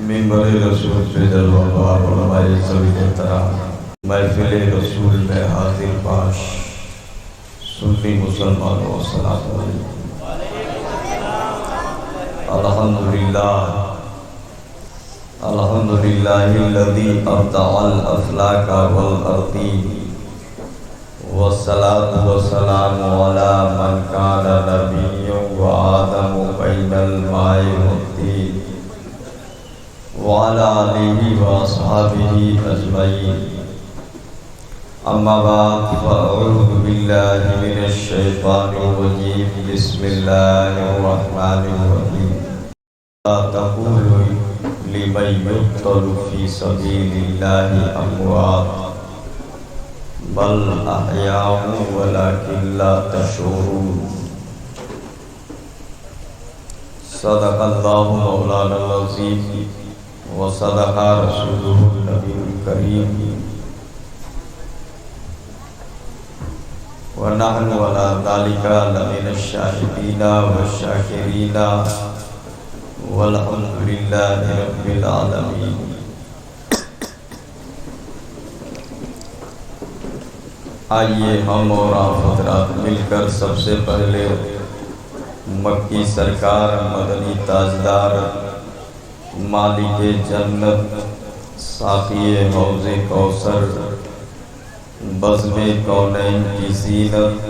منبر رسول پہ جلوہ بار علماء ذوی احترام محفل رسول میں حاضر باش سنی مسلمانوں السلام علیکم۔ الحمدللہ الذی ابدع الافلاک والارضین والصلاة والسلام علی من کان نبی وآدم بین الماء والطین وعلى آلہ واصحابہ اجمعین۔ اما بعد فاعوذ باللہ من الشیطان الرجیم بسم اللہ الرحمن الرحیم۔ لا تقولوا لمن يقتل في سبيل الله اموات بل احیاء ولكن لا تشعرون۔ صدق اللہ مولانا العظیم وصدق رسولہ النبی الکریم ونحن على ذلك لمن الشاهدين والشاکرین والحمد للہ رب العالمین۔ آئیے ہم اور آپ حضرات مل کر سب سے پہلے مکی سرکار مدنی تاجدار مالک جنت ساقی حوض کوثر بزم کونین کی زینت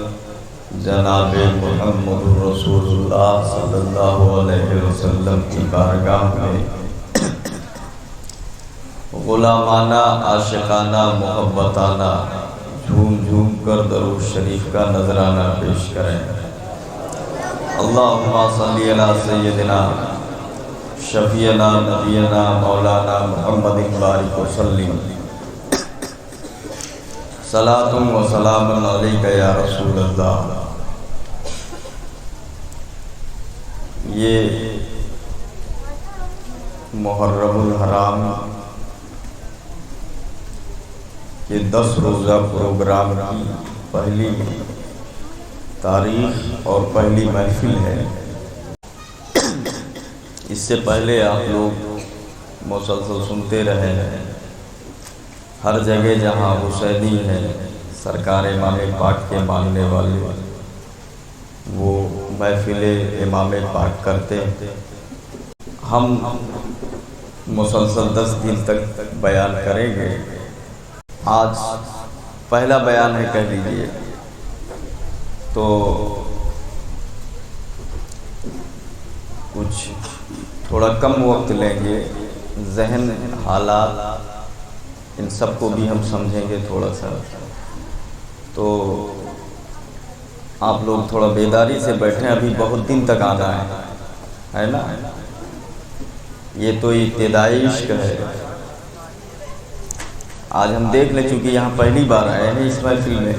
جناب محمد رسول اللہ صلی اللہ علیہ وسلم کی بارگاہ میں غلامانہ عاشقانہ محبتانہ جھوم جھوم کر درود شریف کا نذرانہ پیش کریں۔ اللہم صلی علی سیدنا شفیعنا نبینا مولانا محمد بارک وسلم صلاۃ و سلام علیک یا رسول اللہ۔ یہ محرم الحرام کے 10 روزہ پروگرام کی پہلی تاریخ اور پہلی محفل ہے۔ اس سے پہلے آپ لوگ مسلسل سنتے رہے ہیں، ہر جگہ جہاں حسینی ہے سرکار امام پاک کے ماننے والے وہ محفل امام پاک کرتے ہیں۔ ہم مسلسل 10 دن تک بیان کریں گے۔ آج پہلا بیان ہے، کہہ لیجیے تو کچھ تھوڑا کم وقت لیں گے، ذہن حالات ان سب کو بھی ہم سمجھیں گے تھوڑا سا، تو آپ لوگ تھوڑا بیداری سے بیٹھیں، ابھی بہت دن تک آنا ہے نا۔ یہ تو ابتدائی عشق ہے۔ آج ہم دیکھ لیں، چونکہ یہاں پہلی بار آئے ہیں اس محفل میں،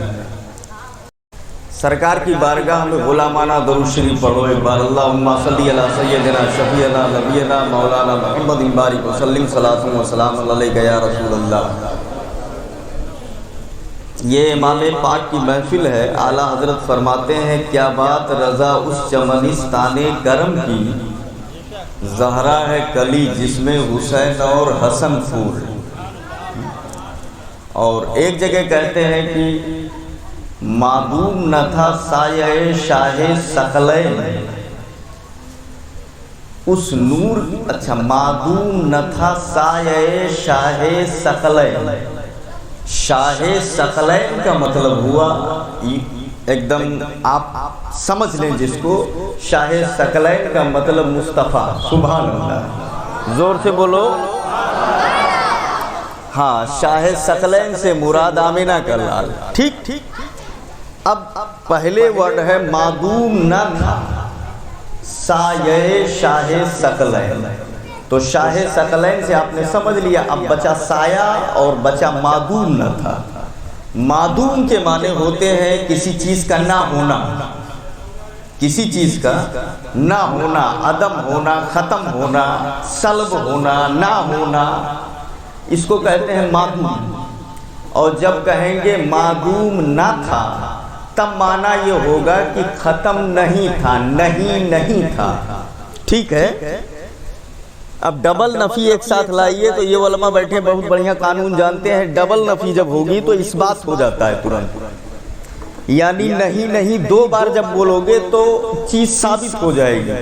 سرکار کی بارگاہ میں غلامانہ درود شریف پڑھو ایک بار۔ اللہم صلی علی سیدنا شفیعنا نبینا مولانا محمد بارک وسلم صلاۃ و سلام علیک یا رسول اللہ۔ یہ امام پاک کی محفل ہے۔ اعلیٰ حضرت فرماتے ہیں کیا بات رضا اس چمنستان کرم کی، زہرا ہے کلی جس میں حسین اور حسن پھول۔ اور ایک جگہ کہتے ہیں کہ معدوم نہ تھا سایہ شاہ ثقلین، اس نور، اچھا معدوم نہ تھا سایہ شاہ ثقلین۔ شاہ ثقلین کا مطلب ہوا، ایک دم آپ سمجھ لیں جس کو، شاہ ثقلین کا مطلب مصطفیٰ۔ سبحان اللہ، زور سے بولو۔ ہاں، شاہ ثقلین سے مراد آمینہ کا لال، ٹھیک ٹھیک۔ اب پہلے ورڈ ہے معدوم نہ تھا سایہ شاہ ثقلین، تو شاہ ثقلین سے آپ نے سمجھ لیا، اب بچا سایہ اور بچا معدوم نہ تھا۔ معدوم کے معنی ہوتے ہیں کسی چیز کا نہ ہونا، کسی چیز کا نہ ہونا، عدم ہونا، ختم ہونا، سلب ہونا، نہ ہونا، اس کو کہتے ہیں معدوم۔ اور جب کہیں گے معدوم نہ تھا تب معنی یہ ہوگا کہ ختم نہیں تھا، نہیں تھا، ٹھیک ہے۔ اب ڈبل نفی ایک ساتھ لائیے تو یہ علماء بیٹھے بہت بڑھیا قانون جانتے ہیں، ڈبل نفی جب ہوگی تو اس بات ہو جاتا ہے ترنت، یعنی نہیں دو بار جب بولو گے تو چیز ثابت ہو جائے گی۔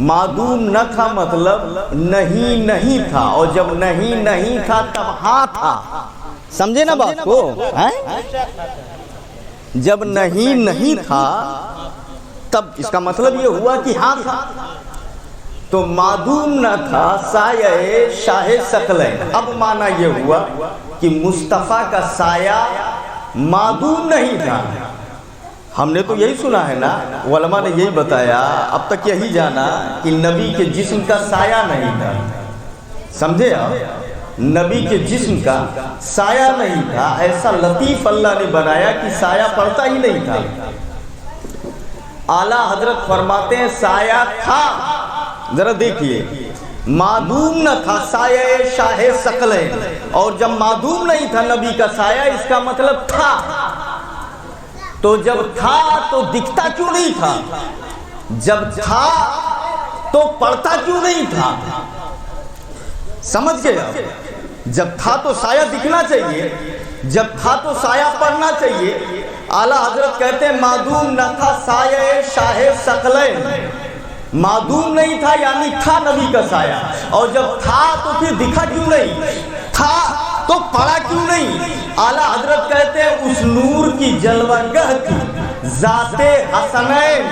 معدوم نہ تھا مطلب نہیں تھا، اور جب نہیں تھا تب ہاں تھا، سمجھے نا بات کو؟ جب نہیں تھا تب اس کا مطلب یہ ہوا کہ ہاں تھا، تو معدوم نہ تھا سایہ شاہ ثقلین۔ اب معنی یہ ہوا کہ مصطفیٰ کا سایہ معدوم نہیں تھا۔ ہم نے تو یہی سنا ہے نا، علماء نے یہی بتایا، اب تک یہی جانا کہ نبی کے جسم کا سایہ نہیں تھا، سمجھے آپ؟ نبی کے جسم کا سایہ نہیں تھا، ایسا لطیف اللہ نے بنایا کہ سایہ پڑتا ہی نہیں تھا۔ اعلیٰ حضرت فرماتے ہیں سایہ تھا، ذرا دیکھیے، معدوم نہ تھا سایہ شاہ ثقلین، اور جب معدوم نہیں تھا نبی کا سایہ، اس کا مطلب تھا۔ تو جب تھا تو دکھتا کیوں نہیں تھا؟ جب تھا تو پڑھتا کیوں نہیں تھا؟ سمجھ گئے آپ؟ جب تھا تو سایہ دکھنا چاہیے، جب تھا تو سایہ پڑھنا چاہیے۔ اعلیٰ حضرت کہتے ہیں معدوم نہ تھا سایہ شاہ ثقلین، معدوم نہیں تھا یعنی تھا نبی کا سایہ، اور جب تھا تو پھر دکھا کیوں نہیں؟ تھا تو پڑھا کیوں نہیں؟ اعلیٰ حضرت کہتے ہیں اس نور کی جلوہ گہ کی ذات حسنین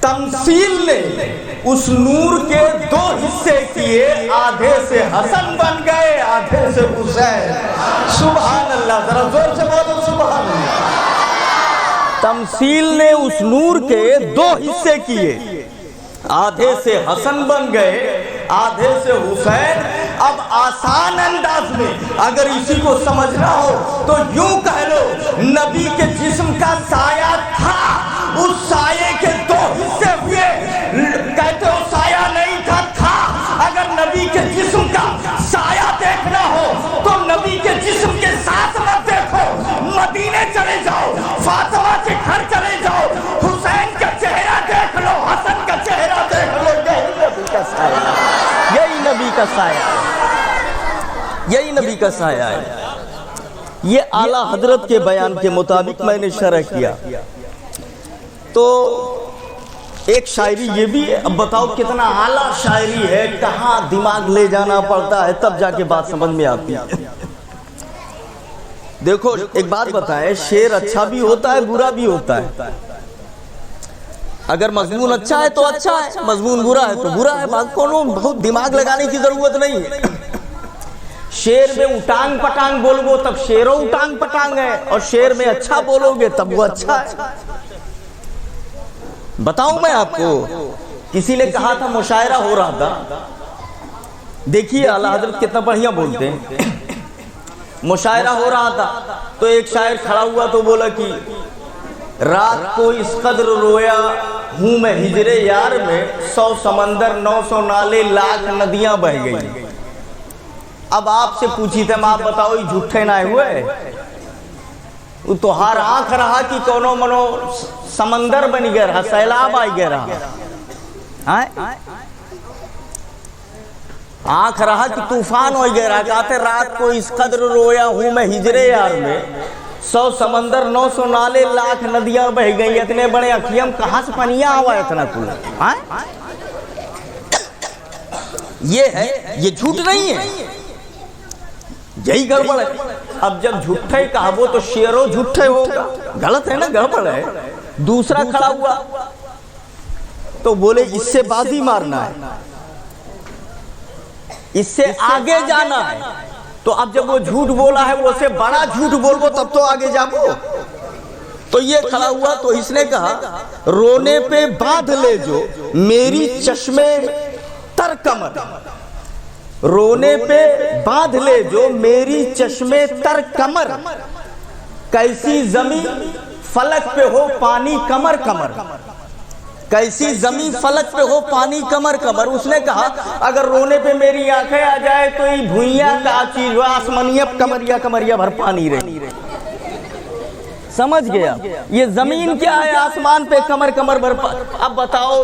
تمثیل نے اس نور کے دو حصے کیے، آدھے سے حسن بن گئے آدھے سے حسین۔ سبحان اللہ، ذرا زور سے بولو سبحان اللہ۔ تمثیل نے اس نور کے دو حصے کیے، آدھے سے حسن بن گئے آدھے سے حسین۔ اب آسان انداز میں اگر اسی کو سمجھنا ہو تو یوں کہہ لو، نبی کے جسم کا سایہ تھا، اس سایے کے دو حصے ہوئے، کہتے ہو سایہ نہیں تھا، تھا۔ اگر نبی کے جسم کا سایہ دیکھنا ہو تو نبی کے جسم کے ساتھ مت دیکھو، مدینے چلے جاؤ، فاطمہ کے گھر چلے جاؤ، حسین کا چہرہ دیکھ لو، حسن کا چہرہ دیکھ لو، یہی نبی کا سایہ، یہی نبی کا سایہ ہے۔ یہ اعلیٰ حضرت کے بیان کے مطابق میں نے شرح کیا۔ تو ایک شاعری یہ بھی ہے، اب بتاؤ کتنا اعلیٰ شاعری ہے، کہاں دماغ لے جانا پڑتا ہے تب جا کے بات سمجھ میں آتی ہے۔ دیکھو ایک بات بتائیں، شعر اچھا بھی ہوتا ہے برا بھی ہوتا ہے۔ اگر مضمون اچھا ہے تو اچھا ہے، مضمون برا ہے تو برا ہے، بات کو بہت دماغ لگانے کی ضرورت نہیں ہے۔ شعر میں اٹانگ پٹانگ بولو تب شعروں اٹانگ پٹانگ ہے، اور شعر میں اچھا بولو گے تب وہ اچھا ہے۔ بتاؤں میں آپ کو، کسی نے کہا تھا مشاعرہ ہو رہا تھا، دیکھیے اعلیٰ حضرت کتنا بڑھیا بولتے ہیں۔ مشاعرہ ہو رہا تھا تو ایک شاعر کھڑا ہوا تو بولا کہ رات کو اس قدر رویا ہوں میں ہجر یار میں، 100 سمندر 900 نالے لاکھ ندیاں بہ گئی۔ اب آپ سے پوچھی تھے آپ بتاؤ یہ جھوٹے نہ ہوئے؟ وہ تو ہر آنکھ رہا کہ کونو منو سمندر بن گیا رہا، سیلاب آئی گیا رہا، آنکھ رہا کہ طوفان ہو گیا رہا۔ کہتے رات کو اس قدر رویا ہوں میں ہجر یار میں، 100 سمندر 900 نالے لاکھ ندیاں بہ گئی۔ اتنے بڑے اکھیم کہاں سے پنیا ہوا اتنا کل؟ یہ ہے، یہ جھوٹ نہیں ہے، یہی گڑبڑ ہے۔ اب جب جھوٹے کہا وہ تو شعروں جھوٹے ہوگا، غلط ہے نا، گڑبڑ ہے۔ دوسرا کھڑا ہوا تو بولے اس سے بازی مارنا ہے، اس سے آگے جانا ہے۔ تو اب جب وہ جھوٹ بولا ہے وہ سے بڑا جھوٹ بولو تب تو آگے جاؤ۔ تو یہ کھڑا ہوا تو اس نے کہا رونے پہ باندھ لے جو میری چشمے تر کمر، رونے پہ باندھ لے جو میری چشمے تر کمر، کیسی زمین فلک پہ ہو پانی کمر کمر، کیسی زمین فلک پہ ہو پانی کمر کمر۔ اس نے کہا اگر رونے پہ میری آنکھیں آ جائے تو یہ بھوئیاں کا چیز ہوا، آسمانیہ کمریا کمریا بھر پانی رہی۔ سمجھ گیا؟ یہ زمین کیا ہے؟ آسمان پہ کمر کمر بھر پانی۔ اب بتاؤ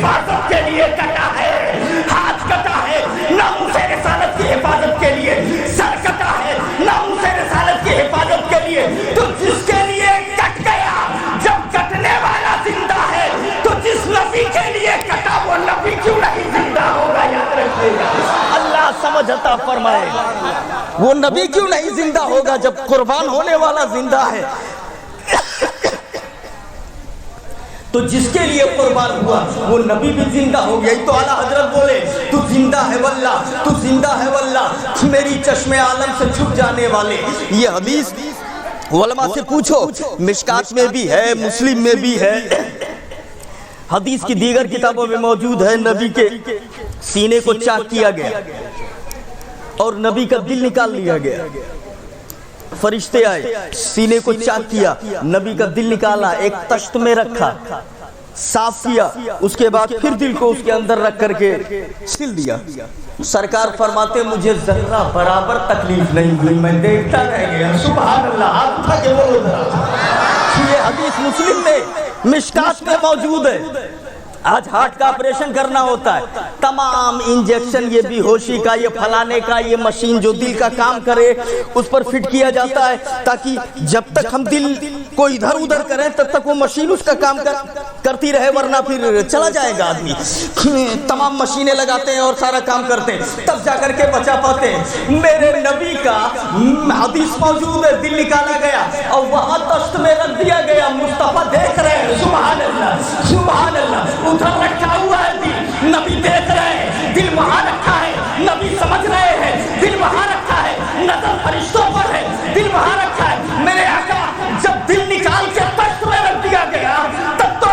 حفاظت کے لیے کٹا ہے، ہاتھ کٹا ہے ناموس رسالت کی حفاظت کے لیے، سر کٹا ہے ناموس رسالت کی حفاظت کے لیے، تو جس کے لیے کٹ گیا، جب کٹنے والا زندہ ہے تو جس نبی کے لیے کٹا وہ نبی کیوں نہیں زندہ ہوگا؟ یاد رکھیے گا، اللہ سمجھ عطا فرمائے، وہ نبی کیوں نہیں زندہ ہوگا جب قربان ہونے والا زندہ ہے؟ تو جس کے لیے قربان ہوا وہ نبی بھی زندہ ہو گیا۔ تو اعلیٰ حضرت بولے تو زندہ ہے واللہ، تو زندہ ہے واللہ، میری چشم عالم سے چھپ جانے والے۔ یہ حدیث علماء سے پوچھو، مشکات میں بھی ہے، مسلم میں بھی ہے، حدیث کی دیگر کتابوں میں موجود ہے۔ نبی کے سینے کو چاک کیا گیا اور نبی کا دل نکال لیا گیا، فرشتے آئے، سینے کو چاک کیا، نبی کا دل نکالا، ایک تشت میں رکھا، صاف کیا، اس کے بعد پھر دل کو اس کے اندر رکھ کر کے سل دیا۔ سرکار فرماتے مجھے ذرہ برابر تکلیف نہیں ہوئی، میں دیکھتا رہ گیا۔ سبحان اللہ، آپ تھا کہ وہ یہ حدیث مسلم میں مشکات میں موجود ہے۔ آج ہارٹ کا آپریشن کرنا ہوتا ہے، تمام انجیکشن یہ بے ہوشی کا، یہ پھلانے کا، یہ مشین جو دل کا کام کرے اس پر فٹ کیا جاتا ہے تاکہ جب تک ہم دل کو ادھر ادھر کریں تب تک وہ مشین اس کا کام کرتی رہے، ورنہ پھر چلا جائے گا آدمی۔ تمام مشینیں لگاتے ہیں اور سارا کام کرتے ہیں تب جا کر کے بچا پاتے ہیں۔ میرے نبی کا حدیث موجود ہے، دل نکالا گیا اور وہاں تشت میں رکھ دیا گیا، مصطفیٰ دیکھ رہے ہیں۔ سبحان اللہ، سبحان اللہ، ادھر رکھا ہوا ہے دل، نبی دیکھ رہے ہیں، دل وہاں رکھا ہے، نبی سمجھ رہے ہیں، دل وہاں رکھا ہے، نظر فرشتوں پر ہے، دل وہاں رکھا ہے۔ میرے آقا جب دل نکال کے تشت میں رکھ دیا گیا تب تو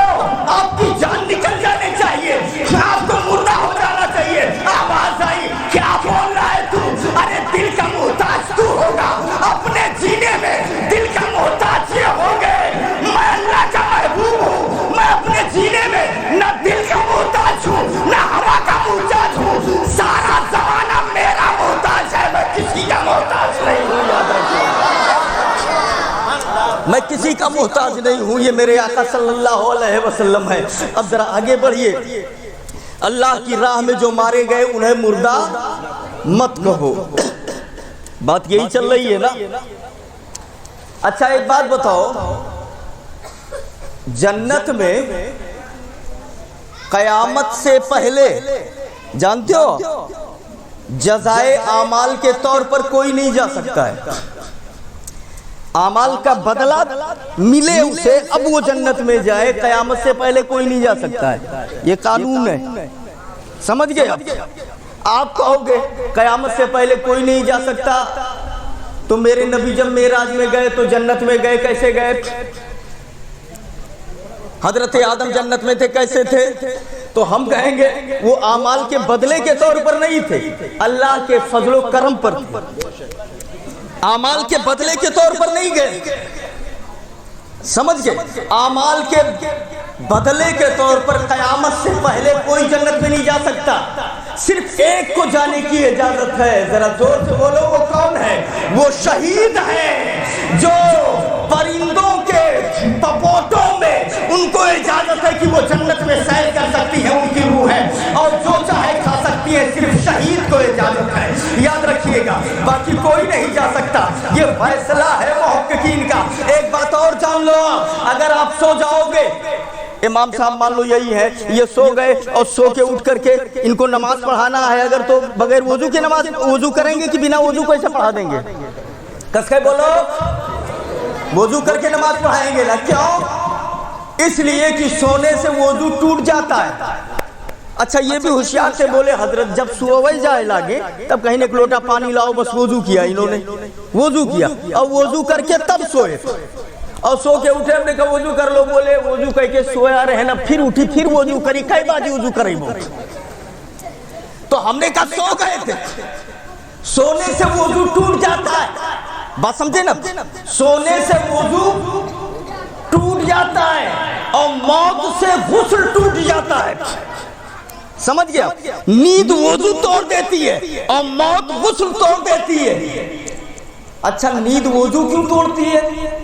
آپ کی جان نکل جانی چاہیے، آپ کو مردہ ہو جانا چاہیے۔ آواز آئی، کیا بول رہا ہے تو؟ ارے دل کا محتاج تو ہوگا، اپنے جینے میں دل کا محتاج یہ ہو گئے۔ میں اللہ کا محبوب ہوں، میں اپنے جینے میں نہ دل کا محتاج ہوں نہ ہوا کا محتاج ہوں، سارا زمانہ میرا محتاج ہے، میں کسی کا محتاج نہیں ہوں۔ یاد رکھیے، میں کسی کا محتاج نہیں ہوں، یہ میرے آقا صلی اللہ علیہ وسلم ہے۔ اب ذرا آگے بڑھیے، اللہ کی راہ میں جو مارے گئے انہیں مردہ مت کہو، بات یہی چل رہی ہے نا؟ اچھا ایک بات بتاؤ، جنت میں قیامت سے پہلے جانتے ہو جزائے اعمال کے طور پر کوئی نہیں جا سکتا ہے، اعمال کا بدلہ ملے اسے اب وہ جنت میں جائے، قیامت سے پہلے کوئی نہیں جا سکتا ہے، یہ قانون ہے، سمجھ گئے؟ آپ کہو گے قیامت سے پہلے کوئی نہیں جا سکتا، تو میرے نبی جب معراج میں گئے تو جنت میں گئے، کیسے گئے؟ حضرت آدم جنت میں تھے، کیسے تھے؟ تو ہم کہیں گے وہ اعمال کے بدلے کے طور پر نہیں تھے، اللہ کے فضل و کرم پر تھے، اعمال کے بدلے کے طور پر نہیں گئے، سمجھ گئے؟ اعمال کے بدلے کے طور پر قیامت سے پہلے کوئی جنت میں نہیں جا سکتا، صرف ایک کو جانے کی اجازت ہے، ذرا زور سے بولو وہ کون ہے؟ وہ شہید ہے جو پرندوں کے پپوٹوں میں ان کو اجازت ہے کہ وہ جنت میں سیر کر سکتی ہے، ان کی روح ہے، اور جو چاہے کھا سکتی ہے، صرف شہید کو اجازت ہے، یاد رکھیے گا، باقی کوئی نہیں جا سکتا، یہ فیصلہ ہے محققین کا۔ ایک بات اور جان لو، اگر آپ سو جاؤ گے، امام صاحب مان لو یہی ہے، یہ سو گئے اور سو کے اٹھ کر کے ان کو نماز پڑھانا ہے، اگر تو بغیر وضو کی نماز وضو کریں گے کہ بنا وضو کیسے پڑھا دیں گے؟ کس کے بولو، وضو کر کے نماز پڑھائیں گے نا؟ کیوں؟ اس لیے کہ سونے سے وضو ٹوٹ جاتا ہے۔ اچھا یہ بھی ہوشیار سے بولے حضرت جب سوئے جائے لاگے تب کہیں ایک لوٹا پانی لاؤ، بس وضو کیا، انہوں نے وضو کیا اور وضو کر کے تب سوئے، اور سو کے اٹھے، ہم نے کہا وضو کر لو، بولے وضو کر کے سویا رہنا، پھر اٹھی پھر وضو کری، کئی باجی وضو کری بول، تو ہم نے کہا سو گئے تھے، سونے سے وضو ٹوٹ جاتا ہے، بات سمجھے نا؟ سونے سے وضو ٹوٹ جاتا ہے اور موت سے غسل ٹوٹ جاتا ہے، سمجھ گیا؟ نیند وضو توڑ دیتی ہے اور موت غسل توڑ دیتی ہے۔ اچھا نیند وضو کیوں توڑتی ہے؟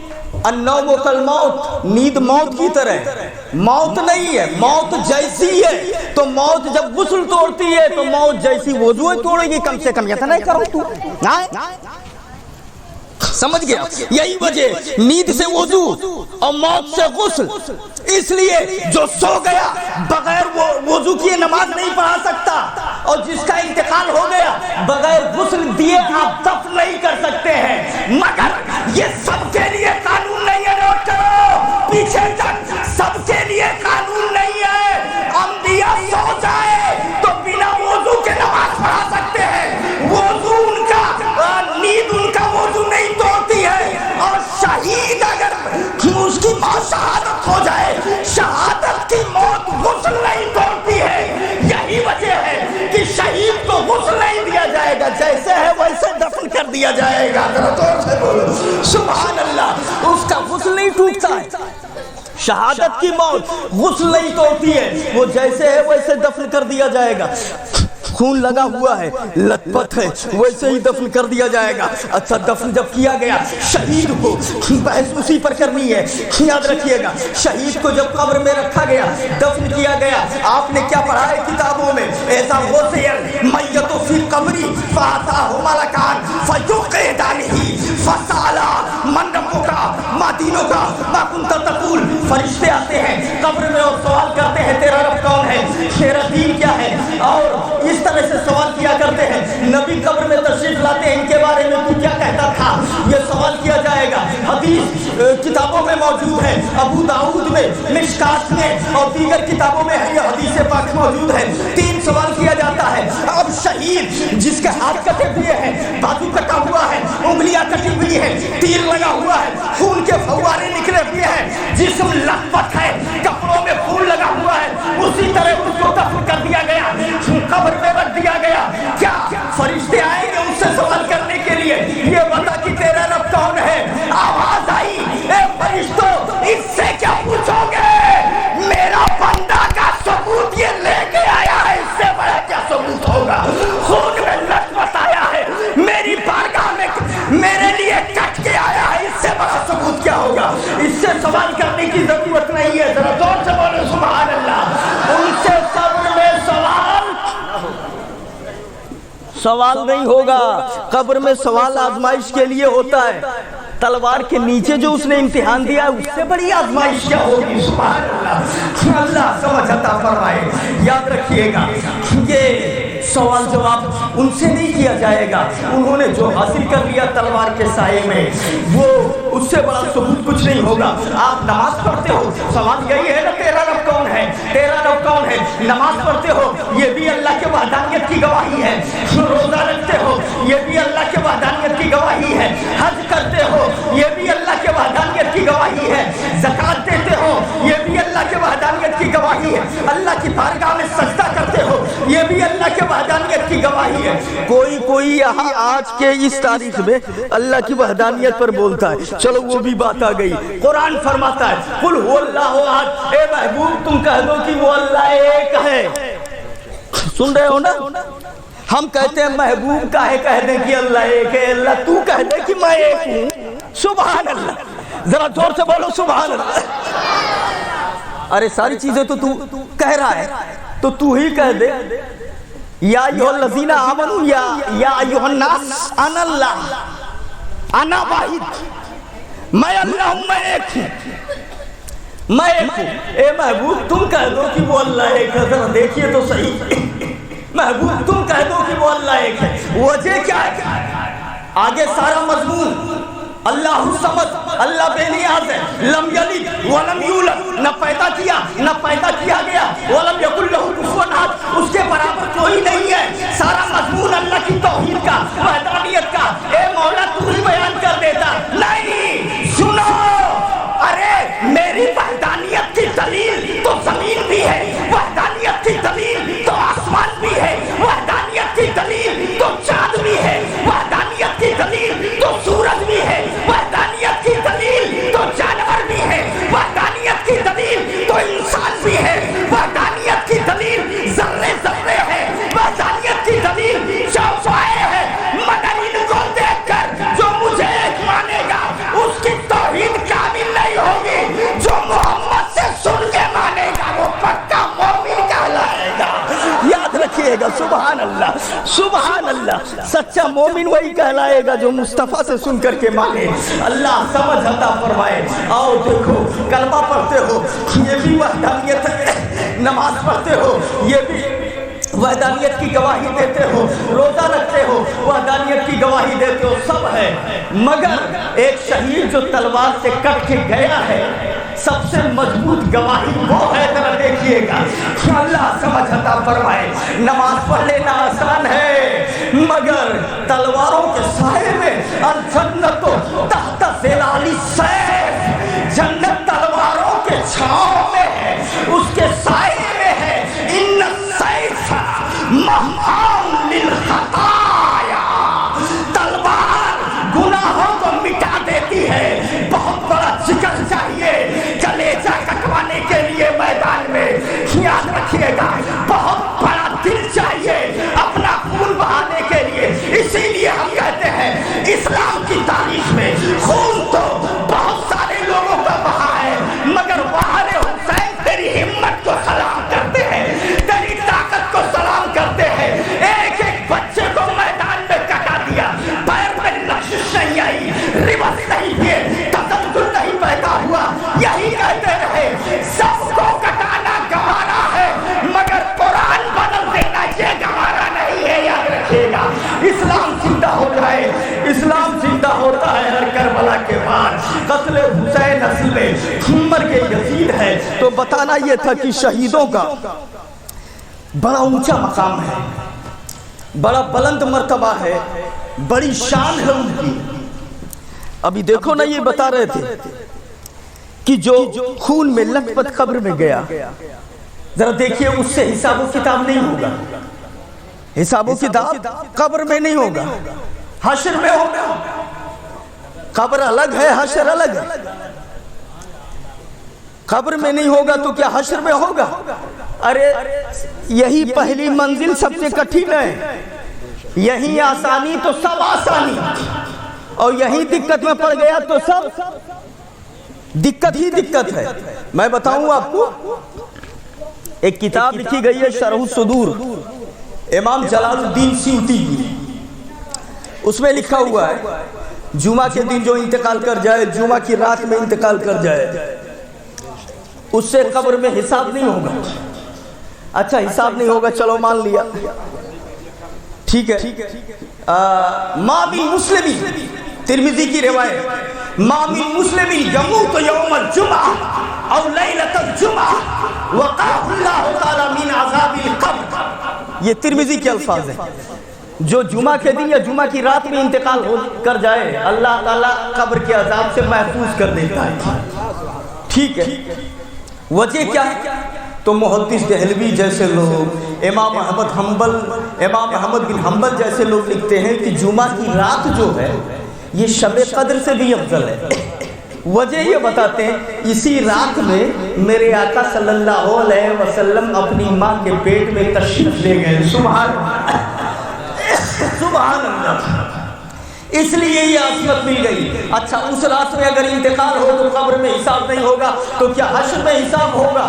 النوم کالموت، نیند موت کی طرح ہے، موت نہیں ہے، موت جیسی ہے. تو موت جب غسل توڑتی ہے تو موت جیسی وضو توڑے گی. کم سے کم یہ تو نہیں کرو تو. سمجھ گیا؟ یہی وجہ نیند سے وضو اور موت سے غسل. اس لیے جو سو گیا بغیر وضو کیے نماز نہیں پڑھا سکتا، اور جس کا انتقال ہو گیا بغیر غسل دیے آپ دفن نہیں کر سکتے ہیں. مگر یہ سب کے لیے قانون نہیں ہے. نوٹ کرو پیچھے تک، سب کے لیے قانون نہیں ہے. انبیاء سو جائے تو بنا وضو کے نماز پڑھا سکتے ہیں. وضو ان کا، نیند ان کا وضو نہیں توڑتی ہے. اور شہید اگر اس کی موت شہادت ہو جائے، شہادت کی موت غسل نہیں توڑتی ہے. یہی وجہ ہے کہ شہید کو غسل نہیں دیا جائے گا، جیسے ہے ویسے دفن کر دیا جائے گا. سبحان اللہ. اس کا غسل نہیں ٹوٹتا ہے. شہادت کی موت غسل نہیں توڑتی ہے، وہ جیسے ہے ویسے دفن کر دیا جائے گا. خون لگا ہوا ہے، لت پت ہے، ویسے ہی دفن کر دیا جائے گا. اچھا دفن جب کیا گیا، شہید کو بحث اسی پر کرنی ہے. یاد رکھیے گا، شہید کو جب قبر میں رکھا گیا، دفن کیا گیا، آپ نے کیا پڑھا ہے کتابوں میں؟ ایسا غسل میت فی قبری فاتاہ ملکان فیقعدانہ فسالا من ربک ما دینک ما کنت تقول. فرشتے آتے ہیں قبر میں اور سوال کرتے ہیں تیرا رب کون ہے، تیرا دین کیا ہے، اور اس طرح سے سوال کیا کرتے ہیں. نبی قبر میں تشریف لاتے ہیں، ان کے بارے میں تو کیا کہتا تھا، یہ سوال کیا جائے گا. حدیث کتابوں میں موجود ہے، ابو داؤد میں، مشکات میں اور دیگر کتابوں میں یہ حدیث پاک موجود ہے. 3 سوال کیا جاتا ہے. اب شہید جس کے ہاتھ کٹے ہوئے ہیں، بازو کٹا ہوا ہے، انگلیاں کٹی ہوئی ہیں، تیر لگا ہوا ہے، خون کے فوارے نکلے ہوئے ہیں، جسم لت پت ہے، کپڑوں میں خون لگا ہوا ہے، اسی طرح اس کو دفن کر دیا گیا، قبر میں رکھ دیا گیا. کیا فرشتے آئیں گے اس سے سوال کرنے کے لیے یہ بتا کہ تیرا رب کون ہے؟ آواز آئی، اے فرشتوں اس سے کیا پوچھو گے؟ میرا بندہ کا ثبوت یہ لے کے آیا ہے، اس سے بڑا کیا ثبوت ہوگا؟ خون میں لت پت آیا ہے، میری بارگاہ میں میرے لیے کٹ کے آیا ہے، اس سے بڑا ثبوت کیا ہوگا؟ اس سے سوال کرنے کی ضرورت نہیں ہے. ذرا زور سے بولو سبحان اللہ. ان سے قبر میں سوال نہیں ہوگا. قبر میں سوال آزمائش کے لیے ہوتا ہے. تلوار کے نیچے جو اس نے امتحان دیا اس سے بڑی آزمائش کیا ہوگی؟ سبحان اللہ. اللہ سمجھ عطا فرمائے. یاد رکھیے گا یہ سوال جواب ان سے نہیں کیا جائے گا. انہوں نے جو حاصل کر لیا تلوار کے سائے میں، وہ اس سے بڑا ثبوت کچھ نہیں ہوگا. آپ نماز پڑھتے ہو، سوال یہی ہے نا تیرا رب کون ہے، تیرا رب کون ہے. نماز پڑھتے ہو، یہ بھی اللہ کے وحدانیت کی گواہی ہے. روزہ رکھتے ہو، یہ بھی اللہ کے وحدانیت کی گواہی ہے. حج کرتے ہو، یہ بھی اللہ کے وحدانیت کی گواہی ہے. زکوٰۃ دیتے ہو، یہ بھی اللہ کے وحدانیت کی گواہی ہے. اللہ کی بارگاہ میں سجدہ کرتے ہو، یہ بھی اللہ کے وحدانیت کی گواہی ہے. کوئی یہاں آج کے اس تاریخ میں اللہ کی وحدانیت پر بولتا ہے. چلو وہ بھی بات آ گئی. قرآن فرماتا ہے قل هو اللہ احد. اے محبوب تم کہہ دو کہ وہ اللہ ایک ہے. سن رہے ہو نا؟ ہم کہتے ہیں محبوب کا ہے کہہ دیں کہ اللہ ایک ہے. اللہ تو کہہ دے کہ میں ایک ہوں. سبحان اللہ. ذرا زور سے بولو سبحان اللہ. ارے ساری چیزیں تو کہہ رہا ہے تو تو ہی کہہ دے یا ایھا الذین آمنوا یا ایھا الناس انا اللہ انا واحد. میں اللہ ہوں، میں ایک ہوں، میں ایک ہوں. اے محبوب تم کہہ دو کہ وہ اللہ ایک ہے. ذرا دیکھیے تو صحیح. محبوب تم کہہ دو کہ وہ اللہ ایک ہے. وجہ کیا ہے؟ آگے سارا مضمون اللہ الصمد، اللہ بے نیاز ہے. لم یلد ولم یولد، نہ پیدا کیا نہ پیدا کیا گیا. ولم یکن لہ کفوا احد، اس کے برابر کوئی نہیں ہے. سارا مضمون اللہ کی توحید کا، وحدانیت کا. اے مولا تو ہی بیان کر دیتا. نہیں سنو، ارے میری وحدانیت کی دلیل تو زمین بھی ہے، وحدانیت کی دلیل تو آسمان بھی ہے، وحدانیت کی دلیل تو چاند بھی ہے، وحدانیت کی دلیل تو سورج بھی ہے، وحدانیت کی دلیل تو جانور بھی ہے، وحدانیت کی دلیل تو انسان بھی ہے، وحدانیت کی دلیل ذرے ذرے سبحان اللہ سبحان اللہ. سچا مومن وہی کہلائے گا جو مصطفیٰ سے سن کر کے مانے. اللہ سمجھ عطا فرمائے. آؤ دیکھو کلمہ پڑھتے ہو یہ بھی وحدانیت ہے, نماز پڑھتے ہو یہ بھی وحدانیت کی گواہی دیتے ہو, روزہ رکھتے ہو وحدانیت کی گواہی دیتے ہو, سب ہے. مگر ایک شہید جو تلوار سے کٹ کے گیا ہے سب سے مضبوط گواہی وہ ہے. ذرا دیکھیے گا. اللہ سمجھ عطا فرمائے. نماز پڑھ لینا آسان ہے مگر تلواروں کے سائے میں الجنت تحت ظلال السیف, جنت تلواروں کے چھاؤں میں ہے, اس کے سائے میں ہے. ان السیف محام للخطایا, تلوار گناہوں کو مٹا دیتی ہے. بہت بڑا ذکر چاہیے کلیجہ کٹوانے کے لیے میدان میں, یاد رکھیے گا. بہت بڑا دل چاہیے اپنا خون بہانے کے لیے. اسی لیے ہم کہتے ہیں اسلام کی تاریخ میں خون تو بہت سارے لوگوں کا بہا ہے مگر وہاں حسین تیری ہمت کو سلام کرتے ہیں, تیری طاقت کو سلام کرتے ہیں. ایک ایک بچے کو میدان میں کٹا دیا, پیر میں لغزش نہیں آئی, ریبس نہیں کیے, تسلسل نہیں پیدا ہوا. یہی کہتے رہے سب کو کٹانا گوارا ہے مگر قرآن بدل دینا یہ گوارا نہیں ہے. یاد رکھیے گا اسلام زندہ ہو جائے. اسلام زندہ ہوتا ہے ہر کربلا کے بعد. قتل حسین اصل میں عمر کے یزید ہے. تو بتانا یہ تھا کہ شہیدوں کا بڑا اونچا مقام ہے, بڑا بلند مرتبہ ہے, بڑی شان ہے ان کی. ابھی دیکھو نا یہ بتا رہے تھے کہ جو خون میں لت پت قبر میں گیا, ذرا دیکھیے اس سے حساب و کتاب نہیں ہوگا. حساب و کتاب قبر میں نہیں ہوگا, حشر میں ہوگا. قبر الگ ہے, حشر الگ ہے. قبر میں نہیں ہوگا تو کیا حشر میں ہوگا؟ ارے یہی پہلی منزل سب سے کٹھن ہے, یہی آسانی تو سب آسانی, اور یہی دقت میں پڑ گیا تو سب دقت ہی دقت ہے. میں بتاؤں آپ کو, ایک کتاب لکھی گئی ہے شرح الصدور, امام جلال الدین سیوطی کی. اس میں لکھا ہوا ہے جمعہ کے دن جو انتقال کر جائے, جمعہ کی رات میں انتقال کر جائے, اس سے قبر میں حساب نہیں ہوگا. اچھا حساب نہیں ہوگا, چلو مان لیا, ٹھیک ہے. ما من مسلم, ترمذی کی روایت, ما من مسلم یموت یوم الجمعہ او لیلۃ الجمعہ وقاه اللہ تعالی من عذاب القبر. یہ ترمذی کے الفاظ ہیں. جو جمعہ کے دن یا جمعہ کی رات میں انتقال کر جائے اللہ تعالیٰ قبر کے عذاب سے محفوظ کر دیتا ہے. ٹھیک ہے. وجہ کیا ہے؟ تو محدث دہلوی جیسے لوگ, امام احمد بن حنبل جیسے لوگ لکھتے ہیں کہ جمعہ کی رات جو ہے یہ شب قدر سے بھی افضل ہے. وجہ یہ بتاتے ہیں اسی رات میں میرے آقا صلی اللہ علیہ وسلم اپنی ماں کے پیٹ میں تشریف لے گئے. سبحان اللہ. اس لیے یہ عصمت مل گئی. اچھا اس رات میں اگر انتقال ہو تو قبر میں حساب نہیں ہوگا تو کیا حشر میں حساب ہوگا؟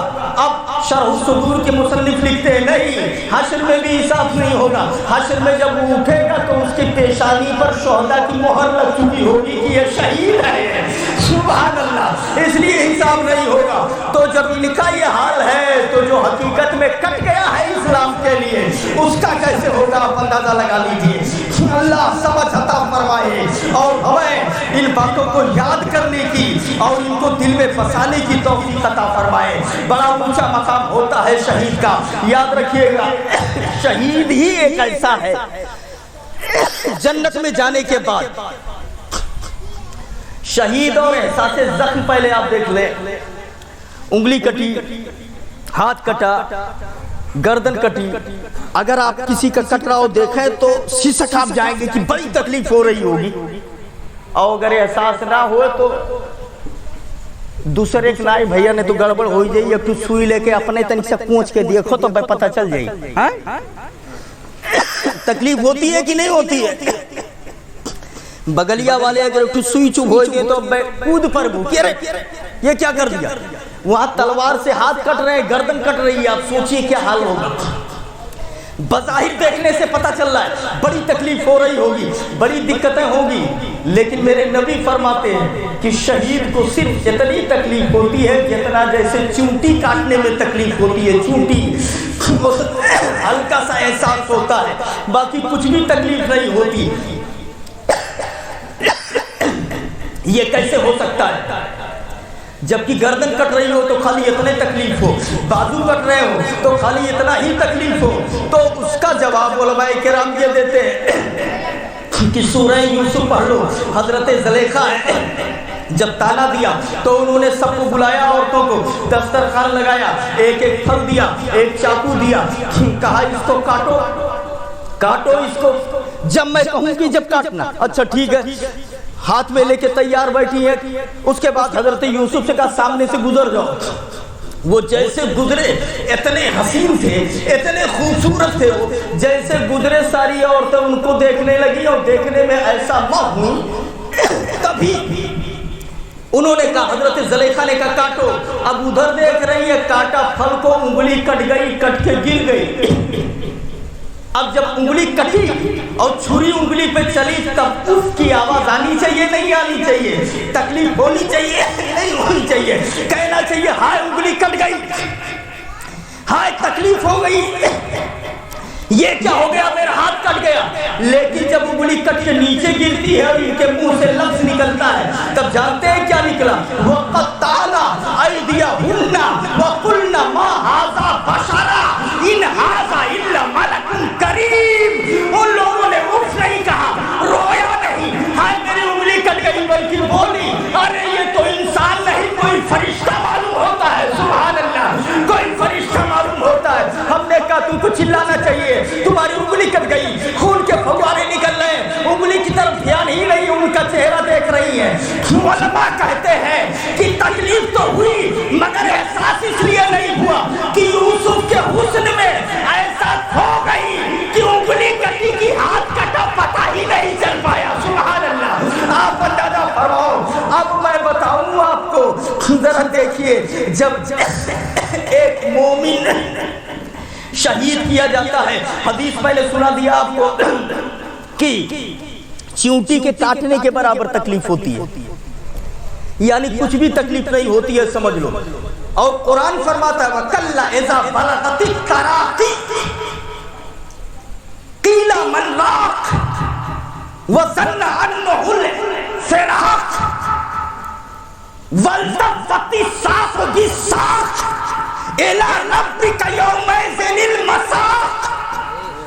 اب شرح الصدور کے مصنف لکھتے ہیں نہیں, حشر میں بھی حساب نہیں ہوگا. حشر میں جب وہ اٹھے گا تو اس کی پیشانی پر شہداء کی مہر لگ چکی ہوگی کہ یہ شہید ہے. سبحان اللہ. اس لیے حساب نہیں ہوگا. تو جب ان کا یہ حال ہے تو جو حقیقت میں کٹ گیا ہے اسلام کے لیے اس کا کیسے ہوگا آپ اندازہ لگا لیجیے. اللہ سمجھ عطا فرمائے اور ہمیں ان باتوں کو یاد کرنے کی اور ان کو دل میں بسانے کی توفیق عطا فرمائے. بڑا اونچا مقام ہوتا ہے شہید کا. یاد رکھیے گا شہید ہی ایک ایسا ہے جنت میں جانے کے بعد شہید اور احساس زخم. پہلے آپ دیکھ لیں, انگلی کٹی, ہاتھ کٹا, گردن کٹی, اگر آپ کسی کا کٹ رہا ہو دیکھیں تو سسک آپ جائیں گے کہ بڑی تکلیف ہو رہی ہوگی, اور اگر احساس نہ ہوئے تو دوسرے ایک نائی بھیا نے تو گڑبڑ ہو جائے, یا کچھ سوئی لے کے اپنے تنک سے پونچھ کے دیکھو تو پتہ چل جائے. تکلیف ہوتی ہے کہ نہیں ہوتی ہے؟ بگلیا والے اگر کچھ سوئی چوب ہو گئے تو کود پر یہ کیا کر دیا, وہاں تلوار سے ہاتھ کٹ رہے ہیں, گردن کٹ رہی ہے, آپ سوچئے کیا حال ہوگا. بظاہر دیکھنے سے پتہ چل رہا ہے بڑی تکلیف ہو رہی ہوگی، بڑی دقتیں ہوگی، لیکن میرے نبی فرماتے ہیں کہ شہید کو صرف اتنی تکلیف ہوتی ہے جتنا جیسے چونٹی کاٹنے میں تکلیف ہوتی ہے، چونٹی ہلکا سا احساس ہوتا ہے، باقی کچھ بھی تکلیف نہیں ہوتی۔ یہ کیسے ہو سکتا ہے؟ جبکہ گردن کٹ رہی ہو تو خالی اتنے تکلیف ہو، بازو کٹ رہے ہو تو خالی اتنا ہی تکلیف ہو۔ تو اس کا جواب علماء کرام یہ دیتے ہیں کہ سورہ یوسف پڑھ لو۔ حضرت زلیخا جب تانا دیا تو انہوں نے سب کو بلایا، عورتوں کو دسترخوان لگایا، ایک ایک پھل دیا، ایک چاقو دیا، کہا اس کو کاٹو کاٹو اس کو، جب میں کہوں کہ جب کاٹنا، اچھا ٹھیک ہے، ہاتھ میں لے کے تیار بیٹھی ہے۔ اس کے بعد حضرت یوسف سے کہا سامنے سے گزر جاؤ۔ وہ جیسے گزرے اتنے حسین تھے، اتنے خوبصورت تھے، وہ جیسے گزرے ساری عورتیں ان کو دیکھنے لگی، اور دیکھنے میں ایسا ہوں کبھی انہوں نے کہا، حضرت زلیخا نے کہا کاٹو، اب ادھر دیکھ رہی ہے، کاٹا پھل کو، انگلی کٹ گئی، کٹ کے گر گئی۔ اب جب انگلی کٹی اور چھری انگلی پہ چلی تب اف کی آواز آنی چاہیے نہیں آنی چاہیے؟ تکلیف ہونی چاہیے نہیں ہونی چاہیے؟ کہنا چاہیے ہائے انگلی کٹ گئی، ہائے تکلیف ہو گئی، یہ کیا ہو گیا، میرا ہاتھ کٹ گیا۔ لیکن جب انگلی کٹ کے نیچے گرتی ہے اور ان کے منہ سے لفظ نکلتا ہے تب جانتے ہیں کیا نکلا؟ وَقَطَّعْنَا أَيْدِيَهُنَّ وَقُلْنَا مَا هَٰذَا بَشَرٌ إِنْ هَٰذَا إِلَّا مَلَكٌ كَرِيمٌ۔ ان لوگوں نے اف نہیں کہا، رویا نہیں، ہائے میری انگلی کٹ گئی، بلکہ بولی ارے یہ تو انسان نہیں، کوئی فرشتہ معلوم ہوتا ہے۔ سبحان اللہ، کوئی فرشتہ معلوم ہوتا ہے۔ ہم نے کہا تم کو چلانا چاہیے، تمہاری انگلی کٹ گئی، خون کے فوارے نکل رہے ہیں، انگلی کی طرف دھیان ہی نہیں، ان کا چہرہ دیکھ رہی ہے۔ علماء کہتے ہیں کہ تکلیف تو ہوئی مگر احساس اس لیے نہیں ہوا کہ یوسف کے حسن میں ایسا ہو گئی کہ انگلی کٹی کی ہاتھ کٹا پتہ ہی نہیں چل پایا۔ سبحان اللہ، آپ اندازہ فرماؤ۔ اب میں بتاؤں آپ کو، ذرا دیکھیے، جب ایک مومن شہید کیا جاتا ہے، حدیث میں نے سنا دیا آپ کو کہ چیونٹی کے کاٹنے کے برابر تکلیف ہوتی ہے، یعنی کچھ بھی تکلیف نہیں ہوتی ہے، سمجھ لو۔ اور قرآن فرماتا ہے وَكَلَّا إِذَا بَلَغَتِ التَّرَاقِي قِيلَ مَنْ رَاقٍ وَظَنَّ أَنَّهُ الْفِرَاقُ وَالْتَفَّتِ السَّاقُ بِالسَّاقِ إِلَى رَبِّكَ يَوْمَئِذٍ الْمَسَاقُ۔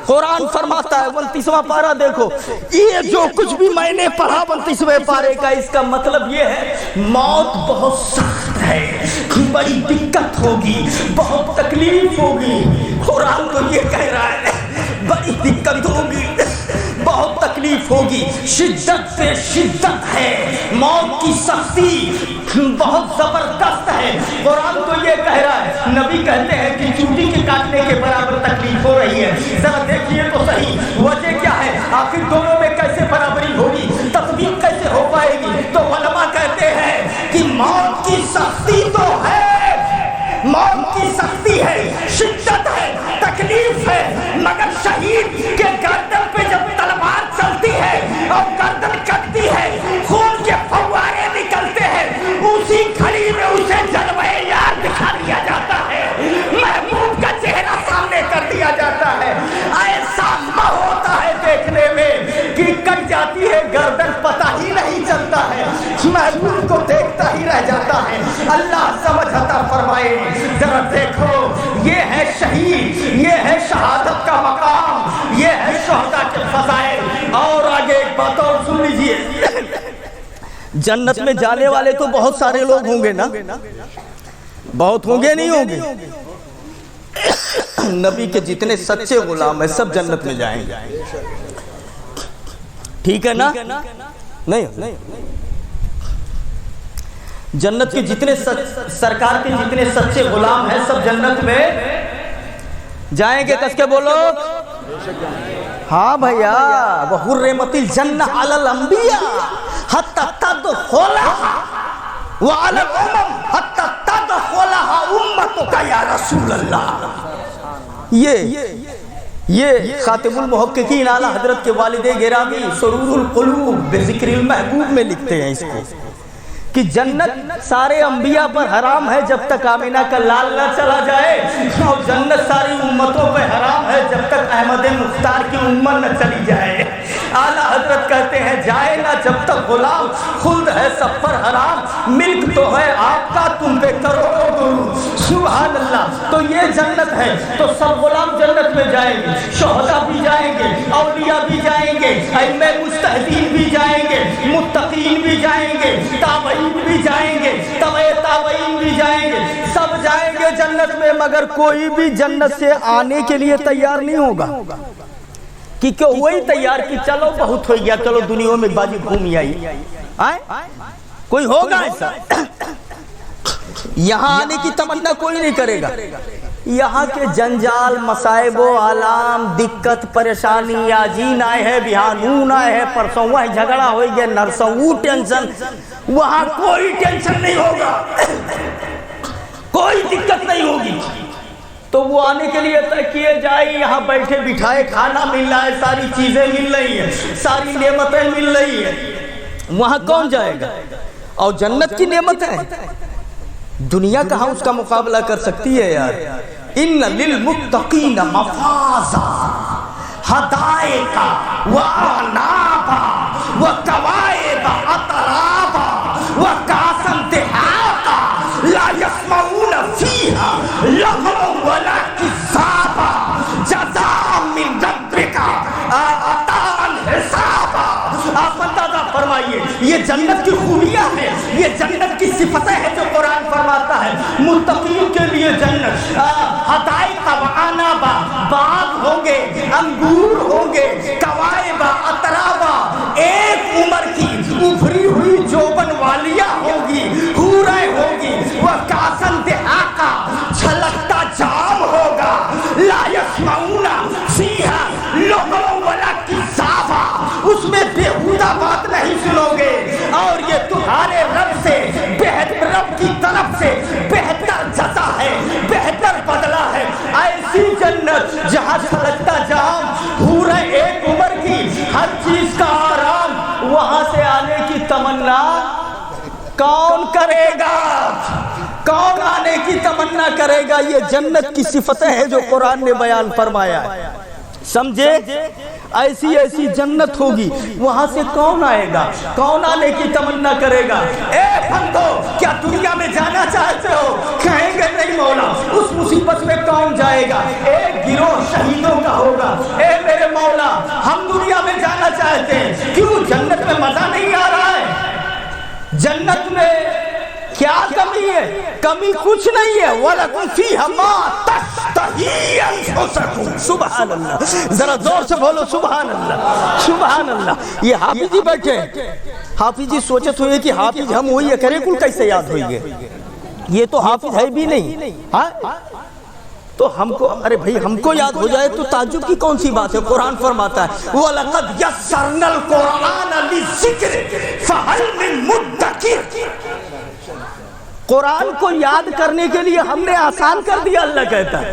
قرآن فرماتا ہے 29واں پارہ دیکھو، یہ جو کچھ بھی میں نے پڑھا 29ویں پارے کا، اس کا مطلب یہ ہے موت بہت سخت ہے، بڑی دقت ہوگی، بہت تکلیف ہوگی۔ قرآن تو یہ کہہ رہا ہے بڑی دقت ہوگی، بہت تکلیف ہوگی، شدت سے شدت ہے، موت کی سختی بہت زبردست ہے۔ قرآن تو یہ کہہ رہا ہے، نبی کہتے ہیں کہ چونٹی کے کاٹنے کے برابر تکلیف ہو رہی ہے۔ ذرا دیکھیے تو صحیح وجہ کیا ہے، آخر دونوں میں کیسے برابری ہوگی، تطبیق کیسے ہو پائے گی؟ تو علماء کہتے ہیں کہ موت کی سختی تو ہے، موت کی سختی ہے، شدت ہے، تکلیف ہے، مگر شہید کے گردن پہ جب تلوار چلتی ہے اور گردن کٹتی ہے، خون کے فوارے نکلتے ہیں، اسی گھڑی میں اسے جلوہ یار دکھا دیا جاتا ہے، محبوب کا چہرہ سامنے کر دیا جاتا ہے۔ ایسا نہ ہوتا ہے دیکھنے میں کہ کٹ جاتی ہے گردن، پتہ ہی نہیں چلتا ہے، محبوب کو دیکھتا ہی رہ جاتا ہے۔ اللہ سمجھ عطا فرمائے۔ ذرا دیکھو، یہ ہے شہید، یہ ہے شہادت کا مقام، یہ ہے شہداء کے فضائل۔ اور آگے ایک بات اور سن لیجئے، جنت میں جانے والے تو بہت سارے لوگ ہوں گے نا، بہت ہوں گے نہیں ہوں گے؟ نبی کے جتنے سچے غلام ہیں سب جنت میں جائیں گے، ٹھیک ہے نا؟ نہیں، جنت کے جتنے سرکار کے جتنے سچے غلام ہیں سب جنت میں جائیں گے، کس کے بولو؟ ہاں بھیا، وَحُرِّمَتِ الْجَنَّةُ عَلَى الْأَنْبِيَاءِ حَتَّى تَدْخُلَهَا وَعَلَى الْأُمَمِ حَتَّى تَدْخُلَهَا أُمَّتُكَ يَا رسول اللہ۔ یہ خاتم المحققین اعلیٰ حضرت کے والد گرامی سرور القلوب بذکر المحبوب میں لکھتے ہیں اس کو کہ جنت سارے انبیاء پر حرام ہے جب تک آمینہ کا لال نہ چلا جائے، اور جنت ساری امتوں پہ حرام ہے جب تک احمد مختار کی امت نہ چلی جائے۔ اعلیٰ حضرت کہتے ہیں جائے نہ جب تک غلام، خلد ہے سب پر حرام، ملک تو ہے آپ کا تم پہ کروڑوں درود۔ سبحان اللہ۔ تو یہ جنت ہے، تو سب غلام جنت میں جائیں گے، شہداء بھی جائیں گے، اولیاء بھی جائیں گے، ائمہ مجتہدین بھی جائیں گے، متقین بھی جائیں گے، تابعین بھی جائیں گے، تبع تابعین بھی جائیں گے، سب جائیں گے جنت میں، مگر کوئی بھی جنت سے آنے کے لیے تیار نہیں ہوگا کہ وہی تیار کہ چلو بہت ہو گیا، چلو دنیا میں بازی گھوم آئی، کوئی ہوگا ایسا؟ یہاں آنے کی تمنا کوئی نہیں کرے گا۔ یہاں کے جنجال، مصائب و آلام، دقت پریشانی، آجین آئے ہے، بہانون آئے ہے، پرسوں وہاں جھگڑا ہوئی گیا، نرسوں وہ ٹینشن، وہاں کوئی ٹینشن نہیں ہوگا، کوئی دقت نہیں ہوگی۔ تو وہ آنے کے لیے طے کیے جائے، یہاں بیٹھے بٹھائے کھانا مل رہا ہے، ساری چیزیں مل رہی ہیں، ساری نعمتیں مل رہی ہیں، وہاں کون جائے گا؟ اور جنت کی نعمت ہے، دنیا کہاں اس کا مقابلہ کر سکتی ہے یار۔ ان للمتقین مفازا حدائق واعنابا وکوائب اترابا وکاسا دہاقا لا یسمعون فیہا لغوا ولا کذابا جزاء من ربک عطاء حسابا۔ آپ اندازہ فرمائیے، یہ جنت کی خوبیاں ہیں، یہ جنت کی صفتیں ہیں جو قرآن فرماتا ہے۔ متقین کے لیے جنت، حدائق وعنابا، باغ ہوں گے، انگور ہوں گے، کوائب اترابا، ایک عمر کی ابھری ہوئی جوبن والیاں ہوں گی، حوریں ہوں گی، وکاسن دہاقا، چھلکتا جام ہوگا، لا یسمعون فیہا لغوا ولا کذابا، اس میں بیہودہ بات نہیں سنو گے، اور یہ تمہارے رب سے رب کی طرف سے بہتر جزا ہے، بہتر بدلہ ہے۔ ایسی جنت جہاں چھلکتا جام، حوریں ایک عمر کی، ہر چیز کا آرام، وہاں سے آنے کی تمنا کون کرے گا؟ کون آنے کی تمنا کرے گا؟ یہ جنت کی صفتیں ہیں جو قرآن نے بیان فرمایا ہے، سمجھے؟ ایسی ایسی جنت ہوگی، وہاں سے کون آئے گا؟ کون آنے کی تمنا کرے گا؟ اے بندو، کیا دنیا میں جانا چاہتے ہو؟ کہیں گے نہیں مولا، اس مصیبت میں کون جائے گا؟ ایک گروہ شہیدوں کا ہوگا۔ اے میرے مولا، ہم دنیا میں جانا چاہتے ہیں، کیوں جنت میں مزہ نہیں آ رہا ہے؟ جنت میں کیا کمی ہے؟ کمی کچھ نہیں ہے۔ وَلَكُمْ فِيهَا مَا تَشْتَهِي أَنفُسُكُمْ۔ سبحان اللہ، ذرا زور سے بولو سبحان اللہ، سبحان اللہ۔ یہ حافظ جی بیٹھے، حافظ جی سوچت ہوئے کہ حافظ ہم ہوئی کرے کل کیسے یاد ہوئی گے، یہ تو حافظ ہے بھی نہیں، تو ہم کو، ارے بھائی ہم کو یاد ہو جائے تو تعجب کی کون سی بات ہے؟ قرآن فرماتا ہے وَلَقَدْ يَسَّرْنَا الْقُرْآنَ لِلذِّكْرِ فَهَلْ مِن مُدَّكِرٍ۔ قرآن کو یاد کرنے کے لیے ہم نے آسان کر دیا، اللہ کہتا ہے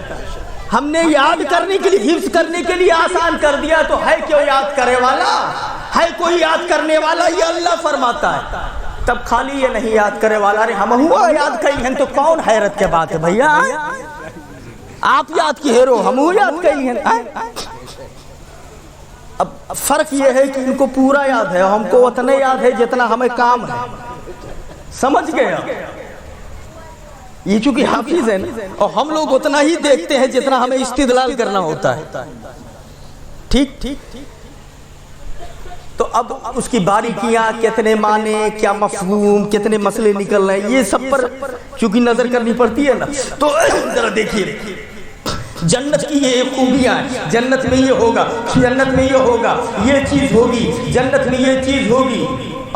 ہم نے یاد کرنے کے لیے، حفظ کرنے کے لیے آسان کر دیا، تو ہے کیوں یاد کرنے والا؟ ہے کوئی یاد کرنے والا؟ یہ اللہ فرماتا ہے۔ تب خالی یہ نہیں یاد کرنے والا، ارے ہم ہوا یاد کئی ہیں تو کون حیرت کے بات ہے بھیا؟ آپ یاد کی ہیرو، ہم ہوا یاد کئی ہیں۔ اب فرق یہ ہے کہ ان کو پورا یاد ہے، ہم کو اتنا یاد ہے جتنا ہمیں کام ہے، سمجھ گئے؟ یہ چونکہ حافظ ہے نا، اور ہم لوگ اتنا ہی دیکھتے ہیں جتنا ہمیں استدلال کرنا ہوتا ہے، ٹھیک؟ تو اب اس کی باریکیاں، کتنے معنی، کیا مفہوم، کتنے مسئلے نکل رہے ہیں، یہ سب پر چونکہ نظر کرنی پڑتی ہے نا۔ تو ذرا دیکھیے جنت کی یہ خوبیاں ہیں، جنت میں یہ ہوگا، جنت میں یہ ہوگا، یہ چیز ہوگی، جنت میں یہ چیز ہوگی۔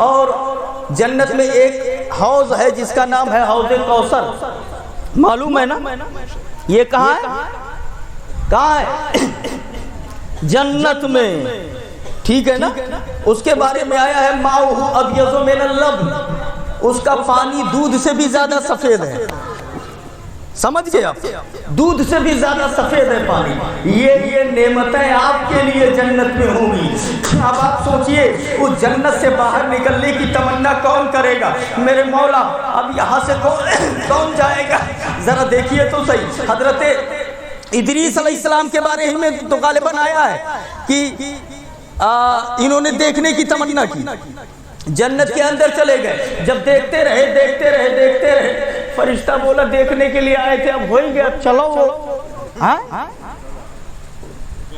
اور جنت میں ایک حوض ہے جس کا نام ہے حوض کوثر، معلوم ہے نا؟ یہ کہاں ہے؟ کہاں ہے؟ جنت میں، ٹھیک ہے نا؟ اس کے بارے میں آیا ہے ماؤہ ابیض من اللبن، اس کا پانی دودھ سے بھی زیادہ سفید ہے۔ سمجھ گئے آپ؟ دودھ سے بھی زیادہ سفید ہے پانی. یہ نعمتیں آپ کے لیے جنت میں ہوں گی. اب آپ سوچئے اس جنت سے باہر نکلنے کی تمنا کون کرے گا؟ میرے مولا اب یہاں سے کون جائے گا؟ ذرا دیکھیے تو صحیح. حضرت ادریس علیہ السلام کے بارے میں تو غالباً آیا ہے کہ انہوں نے دیکھنے کی تمنا کی, جنت کے اندر چلے گئے. جب دیکھتے رہے فرشتہ بولا دیکھنے کے لیے آئے تھے, اب ہو ہی گیا, چلو.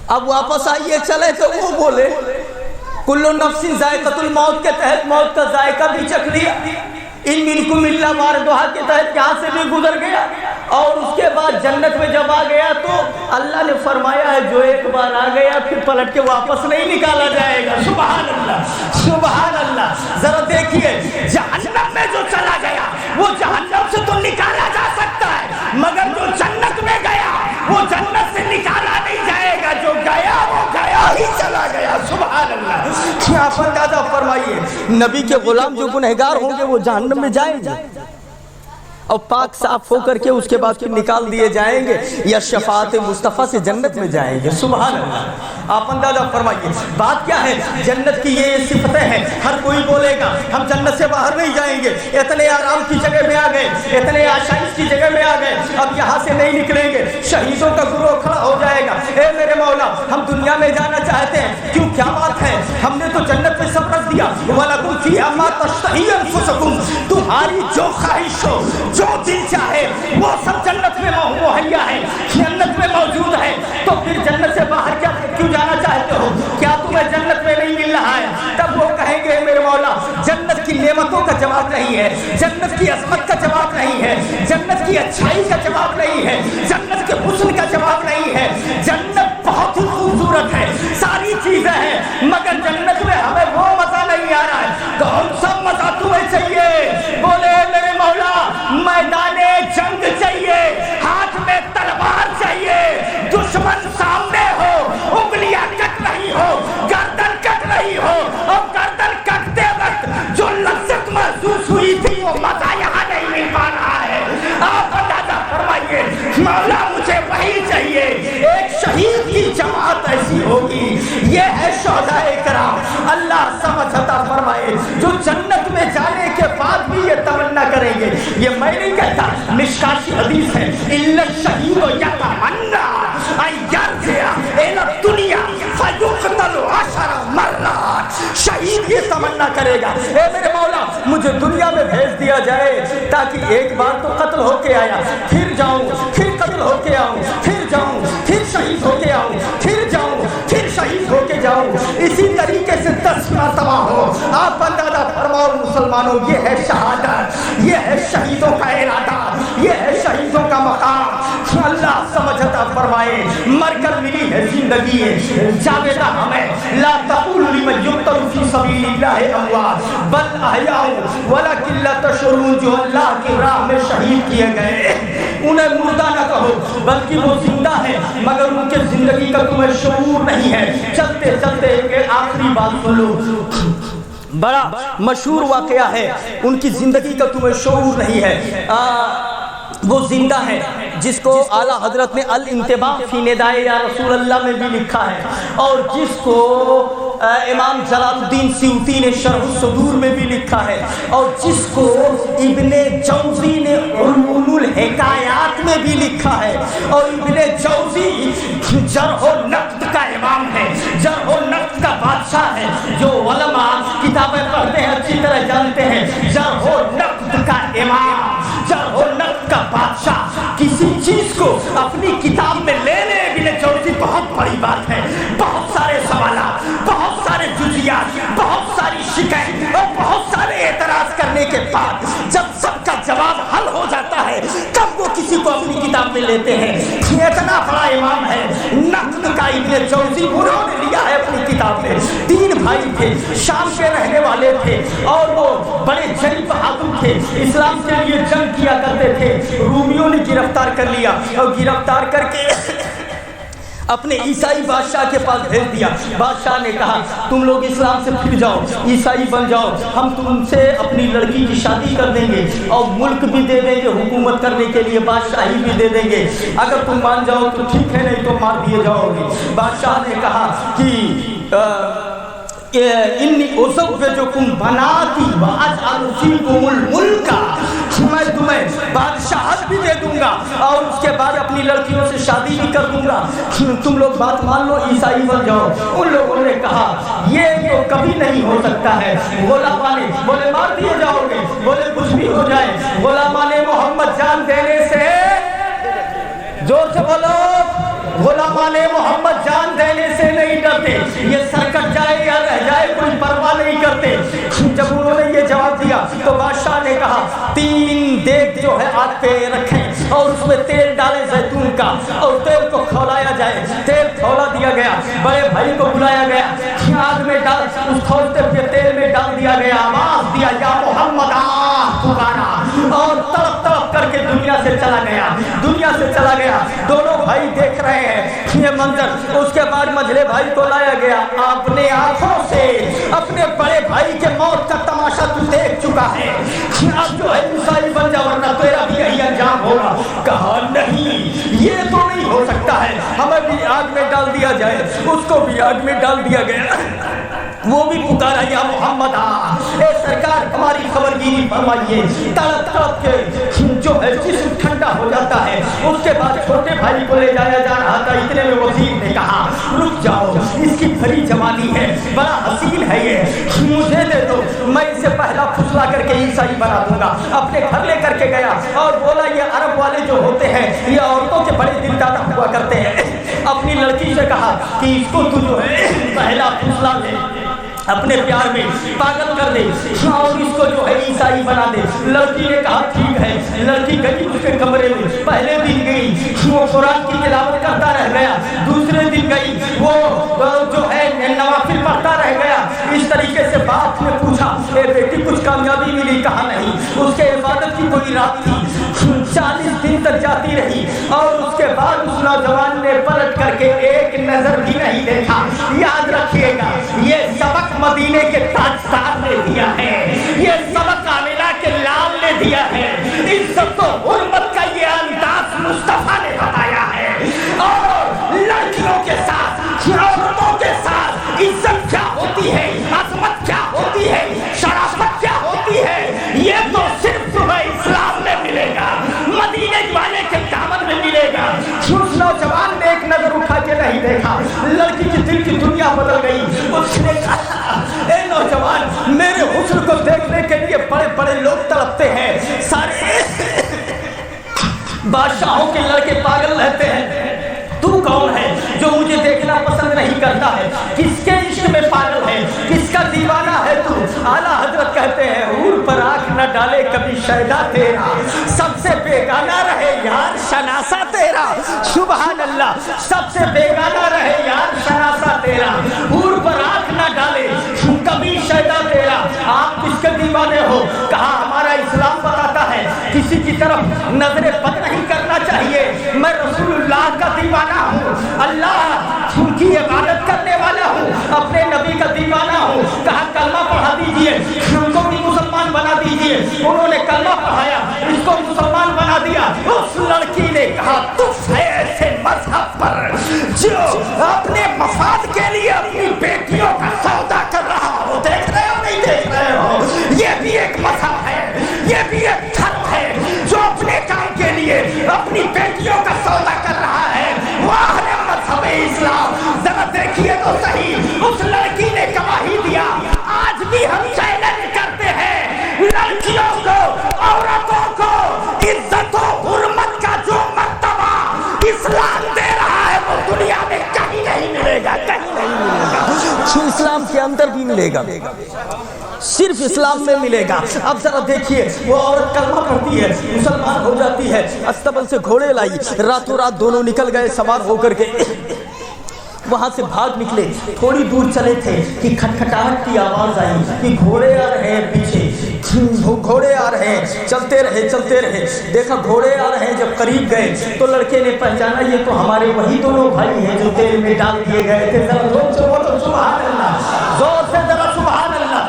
اب واپس آئیے چلے تو وہ بولے کل نفس ذائقۃ الموت کے تحت موت کا ذائقہ بھی چکھ لیا, ان منکم الا واردھا کے تحت یہاں سے بھی گزر گیا. اور اس کے بعد جنت میں جب آ گیا تو اللہ نے فرمایا ہے جو ایک بار آ گیا پھر پلٹ کے واپس نہیں نکالا جائے گا. سبحان اللہ, سبحان اللہ. ذرا دیکھیے جہنم میں جو چلا گیا وہ جہنم سے تو نکالا جا سکتا ہے, مگر جو جنت میں گیا وہ جنت سے نکالا نہیں جائے گا. جو گیا وہ گیا ہی چلا گیا. سبحان اللہ. کیا اندازہ فرمائیے نبی کے غلام جو گنہگار ہوں گے وہ جہنم میں جائیں گے اور پاک صاف ہو کر کے اس کے بعد پھر نکال دیے جائیں گے, یا شفاعت مصطفیٰ سے جنت میں جائیں گے. سبحان اللہ. آپ اندازہ فرمائیے بات کیا ہے. جنت کی یہ صفتیں ہیں. ہر کوئی بولے گا ہم جنت سے باہر نہیں جائیں گے, اتنے آرام کی جگہ میں آ گئے, اتنے آشائش کی جگہ میں آ گئے, اب یہاں سے نہیں نکلیں گے. شہیدوں کا گروہ کھڑا ہو جائے گا, اے میرے مولا ہم دنیا میں جانا چاہتے ہیں, کیوں کیا بات ہے, ہم نے تو جنت میں سب رکھ دیا. وَلَكُمْ فِيهَا مَا تَشْتَهِي أَنفُسُكُمْ, تمہاری جو خواہش ہو جو دل چاہے وہ سب جنت میں مہیا ہے, جنت میں موجود ہے. تو پھر جنت سے باہر کیوں جانا چاہتے ہو؟ کیا تمہیں جنت میں نہیں مل رہا ہے؟ تب وہ کہیں گے میرے مولا جنت کی نعمتوں کا جواب نہیں ہے, جنت کی عظمت کا جواب نہیں ہے, جنت کی اچھائی کا جواب نہیں ہے, جنت کے حسن کا جواب نہیں ہے. جنت بہت ہی خوبصورت ہے, ساری چیزیں ہیں, مگر جنت میں ہمیں وہ مزہ نہیں آ رہا ہے. کون سا مزہ تمہیں چاہیے؟ بولے میرے مولا میدان جنگ چاہیے, ہاتھ میں تلوار چاہیے, دشمن سامنے ہو, انگلیاں کٹ رہی ہو, گردن کٹ رہی ہو, اور گردن کٹتے وقت جو لذت محسوس ہوئی تھی وہ مزہ یہاں نہیں مل پا رہا ہے. آپ اندازہ فرمائیے مولا مجھے وہی چاہیے. ایک شہید کی جماعت ایسی ہوگی, یہ ہے شہدائے کرام. اللہ سمجھ عطا فرمائے جو جنت میں جانے کے بعد بھی یہ تمنا کریں گے. یہ میں نہیں کہتا, مشکاتی حدیث ہے, الا الشہید یتمنی ان یرجع الی الدنیا فیقتل 10 مرات. شہید یہ تمنا کرے گا اے میرے مولا مجھے دنیا میں بھیج دیا جائے تاکہ ایک بار تو قتل ہو کے آیا, پھر جاؤں, پھر قتل ہو کے آؤں, پھر جاؤں, پھر شہید ہو کے آؤں, پھر جاؤں, پھر شہید ہو کے جاؤں. اسی طریقے سے 10 مرتبہ ہو. آپ اندازہ فرماؤ مسلمانوں, یہ ہے شہادت, یہ ہے شہیدوں کا ارادہ, یہ ہے شہیدوں کا مقام. اللہ سمجھ عطا فرمائے. مر کر ملی ہے زندگی جاویدہ ہمیں. لا تقولوا لمن يقتل في سبيل الله اموات بل احیاء ولکن لا تشعرون. جو اللہ کی راہ میں شہید کیے گئے انہیں مردہ نہ کہو بلکہ وہ زندہ ہے, مگر ان کے زندگی کا تمہیں شعور نہیں ہے. چلتے چلتے ایک آخری بات سنو, بڑا مشہور واقعہ ہے, ان کی زندگی کا تمہیں شعور نہیں ہے. وہ زندہ ہے جس کو اعلیٰ حضرت نے الانتباہ فی نداء یا رسول اللہ میں بھی لکھا ہے, اور جس کو امام جلال الدین سیوطی نے شرح الصدور میں بھی لکھا ہے, اور جس کو ابن جوزی نے علوم الحکایات میں بھی لکھا ہے. اور ابن جوزی جرح و نقد کا امام ہے, جرح و نقد کا بادشاہ ہے. جو علماء کتابیں پڑھتے ہیں اچھی طرح جانتے ہیں, جرح و نقد کا امام, جرح و نقد کا بادشاہ. کسی چیز کو اپنی کتاب میں لینے ابن جوزی بہت بڑی بات ہے. بہت سارے سوالات, بہت سارے جزیات, بہت ساری شکایت اور بہت سارے اعتراض کرنے کے بعد جب سب کا جواب حل ہو جاتا ہے تب وہ کسی کو اپنی کتاب میں لیتے ہیں. اتنا بڑا امام ہے نقد کا ابن جوزی, انہوں نے لیا ہے اپنی کتاب میں. 3 بھائی تھے, شام کے رہنے والے تھے, اور وہ بڑے جری بہادر تھے, اسلام کے لیے جنگ کیا کرتے تھے. رومیوں نے گرفتار کر لیا, اور گرفتار کر کے اپنے عیسائی بادشاہ کے پاس بھیج دیا. بادشاہ نے کہا تم لوگ اسلام سے پھر جاؤ, عیسائی بن جاؤ, ہم تم سے اپنی لڑکی کی شادی کر دیں گے اور ملک بھی دے دیں گے, حکومت کرنے کے لیے بادشاہی بھی دے دیں گے, اگر تم مان جاؤ تو ٹھیک ہے, نہیں تو مار دیے جاؤ گے. بادشاہ نے کہا کہ انی ازوجکم بناتی واجعل فیکم الملک, میں تمہیں بادشاہت بھی دے دوں گا اور اس کے بعد اپنی لڑکیوں سے شادی بھی کر دوں گا, تم لوگ بات مان لو, عیسائی بن جاؤ. ان لوگوں نے کہا یہ تو کبھی نہیں ہو سکتا ہے. غلامان بولے مار دیے جاؤ گے, بولے کچھ بھی ہو جائے, غلامان محمد جان دینے سے, زور سے بولو, غلامان محمد جان دینے سے نہیں ڈرتے, یہ سر کٹ جائے یا رہ جائے کوئی پرواہ نہیں کرتے. جب انہوں نے یہ جواب دیا تو بادشاہ نے کہا 3 دیگ جو ہے آگ پہ رکھیں اور اس میں تیل ڈالیں زیتون کا, اور تیل کو کھولایا جائے. تیل کھولا دیا گیا, بڑے بھائی کو بلایا گیا, آگ میں ڈال, اس کھولتے ہوئے تیل میں ڈال دیا گیا, آواز دیا یا محمد پکارا, اور تڑپ تڑپ کر کے دنیا سے چلا گیا, دنیا سے چلا گیا. دونوں بھائی دیکھ رہے ہیں یہ منظر. اس کے بعد منجلے بھائی کو لایا گیا, اپنے آنکھوں سے اپنے بڑے بھائی کے موت کا تماشا تو دیکھ چکا ہے, اب جو ہے عیسائی بن جا ورنہ تیرا بھی یہی انجام ہوگا. کہا نہیں, یہ تو نہیں ہو سکتا ہے, ہمیں بھی آگ میں ڈال دیا جائے. اس کو بھی آگ میں ڈال دیا گیا, وہ بھی پکارا یا محمد اے سرکار ہماری خبر گیری فرمائیے. تڑپ تڑپ کے جو ہے جسم ٹھنڈا ہو جاتا ہے. اس کے بعد چھوٹے بھائی کو لے جایا جا رہا تھا, اتنے میں وزیر نے کہا رک جاؤ, اس کی بڑی جوانی ہے, بڑا حسین ہے, یہ مجھے دے دو, میں اسے پہلا پھسلا کر کے عیسائی بنا دوں گا. اپنے گھر لے کر کے گیا اور بولا یہ عرب والے جو ہوتے ہیں یہ عورتوں کے بڑے دل دادا ہوا کرتے ہیں. اپنی لڑکی سے کہا کہ اس کو تو جو ہے پہلا پھسلا لے, اپنے پیار میں پاگل کر دے اور اس کو جو ہے عیسائی بنا دے. لڑکی نے کہا ٹھیک ہے. لڑکی گئی اس کے کمرے میں, پہلے دن گئی وہ قرآن کی تلاوت کرتا رہ گیا, دوسرے دن گئی وہ جو ہے نوافل پڑھتا رہ گیا. اس طریقے سے باپ نے پوچھا اے بیٹی کچھ کامیابی ملی؟ کہا نہیں. اس کے عبادت کی کوئی رات تھی, 40 دن تک جاتی رہی اور اس کے بعد اس نوجوان نے پلٹ کر کے ایک نظر بھی نہیں دیکھا. یاد رکھیے گا یہ سبق مدینے کے تاجدار نے دیا ہے, یہ سبق آمنہ کے لال نے دیا ہے. عزت و حرمت کا یہ انداز مصطفیٰ نے بتایا ہے. اور لڑکیوں کے ساتھ, عورتوں کے ساتھ عزت کیا ہوتی ہے, عظمت کیا ہوتی ہے, شرافت کیا ہوتی ہے, یہ تو صرف تمہیں اسلام میں ملے گا, مدینے والے کے دامن میں ملے گا. اس نوجوان نے ایک نظر اٹھا کے نہیں دیکھا, لڑکی کی دل کی دنیا بدل گئی. اس نے کہا اے نوجوان میرے حسن کو دیکھنے کے لیے بڑے بڑے لوگ تڑپتے ہیں, سارے بادشاہوں کے لڑکے پاگل رہتے ہیں, تو کون ہے جو مجھے دیکھنا پسند نہیں کرتا ہے؟ کس کے عشق میں پاگل ہے, کس کا دیوانہ ہے تو؟ اعلیٰ حضرت کہتے ہیں حور پر آنکھ نہ ڈالے کبھی شیدا تیرا, سب سے بیگانہ رہے یار شناسا تیرا. سبحان اللہ, سب سے بیگانہ رہے یار شناسا تیرا. حور پر آنکھ نہ ڈالے کبھی شیدا تیرا. آپ کس کے دیوانے ہو؟ کہا ہمارا اسلام بتاتا ہے کسی کی طرف نظر بد نہیں کرنا چاہیے. میں رسول اللہ کا دیوانہ ہوں, اللہ کی عبادت کرنے والا ہوں, اپنے نبی کا دیوانہ ہوں. کہا کلمہ پڑھا دیجئے, ان کو بھی مسلمان بنا دیجئے. انہوں نے کلمہ پڑھایا, اس کو مسلمان بنا دیا. اس لڑکی نے کہا تو ایسے مذہب پر جو اپنے مفاد کے لیے اپنی بیٹیوں کا سودا کر رہا ہو, دیکھ رہے ہو نہیں دیکھ رہے ہو, یہ بھی ایک مذہب ہے, یہ بھی ایک دھرم ہے جو اپنے کام کے لیے اپنی بیٹیوں کا سودا کر رہا ہے. واہ مذہب اسلام. ذرا دیکھیے تو صحیح, اس لڑکی نے گواہی دیا. آج بھی ہم چیلنج کرتے ہیں لڑکیوں کو, عورتوں کو عزت و حرمت کا جو مرتبہ اسلام دے رہا ہے وہ دنیا میں کہیں نہیں ملے گا, کہیں نہیں ملے گا. اسلام کے اندر بھی ملے گا, صرف اسلام میں ملے گا. اب ذرا دیکھیے وہ عورت کلمہ پڑھتی ہے, مسلمان ہو جاتی ہے, استبل سے گھوڑے لائی, راتوں رات دونوں نکل گئے سوار ہو کر کے. وہاں سے بھاگ نکلے, تھوڑی دور چلے تھے کہ کھٹکھٹاہٹ کی آواز آئی کہ گھوڑے آ رہے ہیں پیچھے. گھوڑے آ رہے ہیں، چلتے رہے، دیکھا گھوڑے آ رہے ہیں، جب قریب گئے تو لڑکے نے پہچانا یہ تو ہمارے وہی دونوں بھائی ہیں جو تیل میں ڈال دیے گئے تھے۔ ذرا زور سے بولو سبحان اللہ، زور سے ذرا سبحان اللہ۔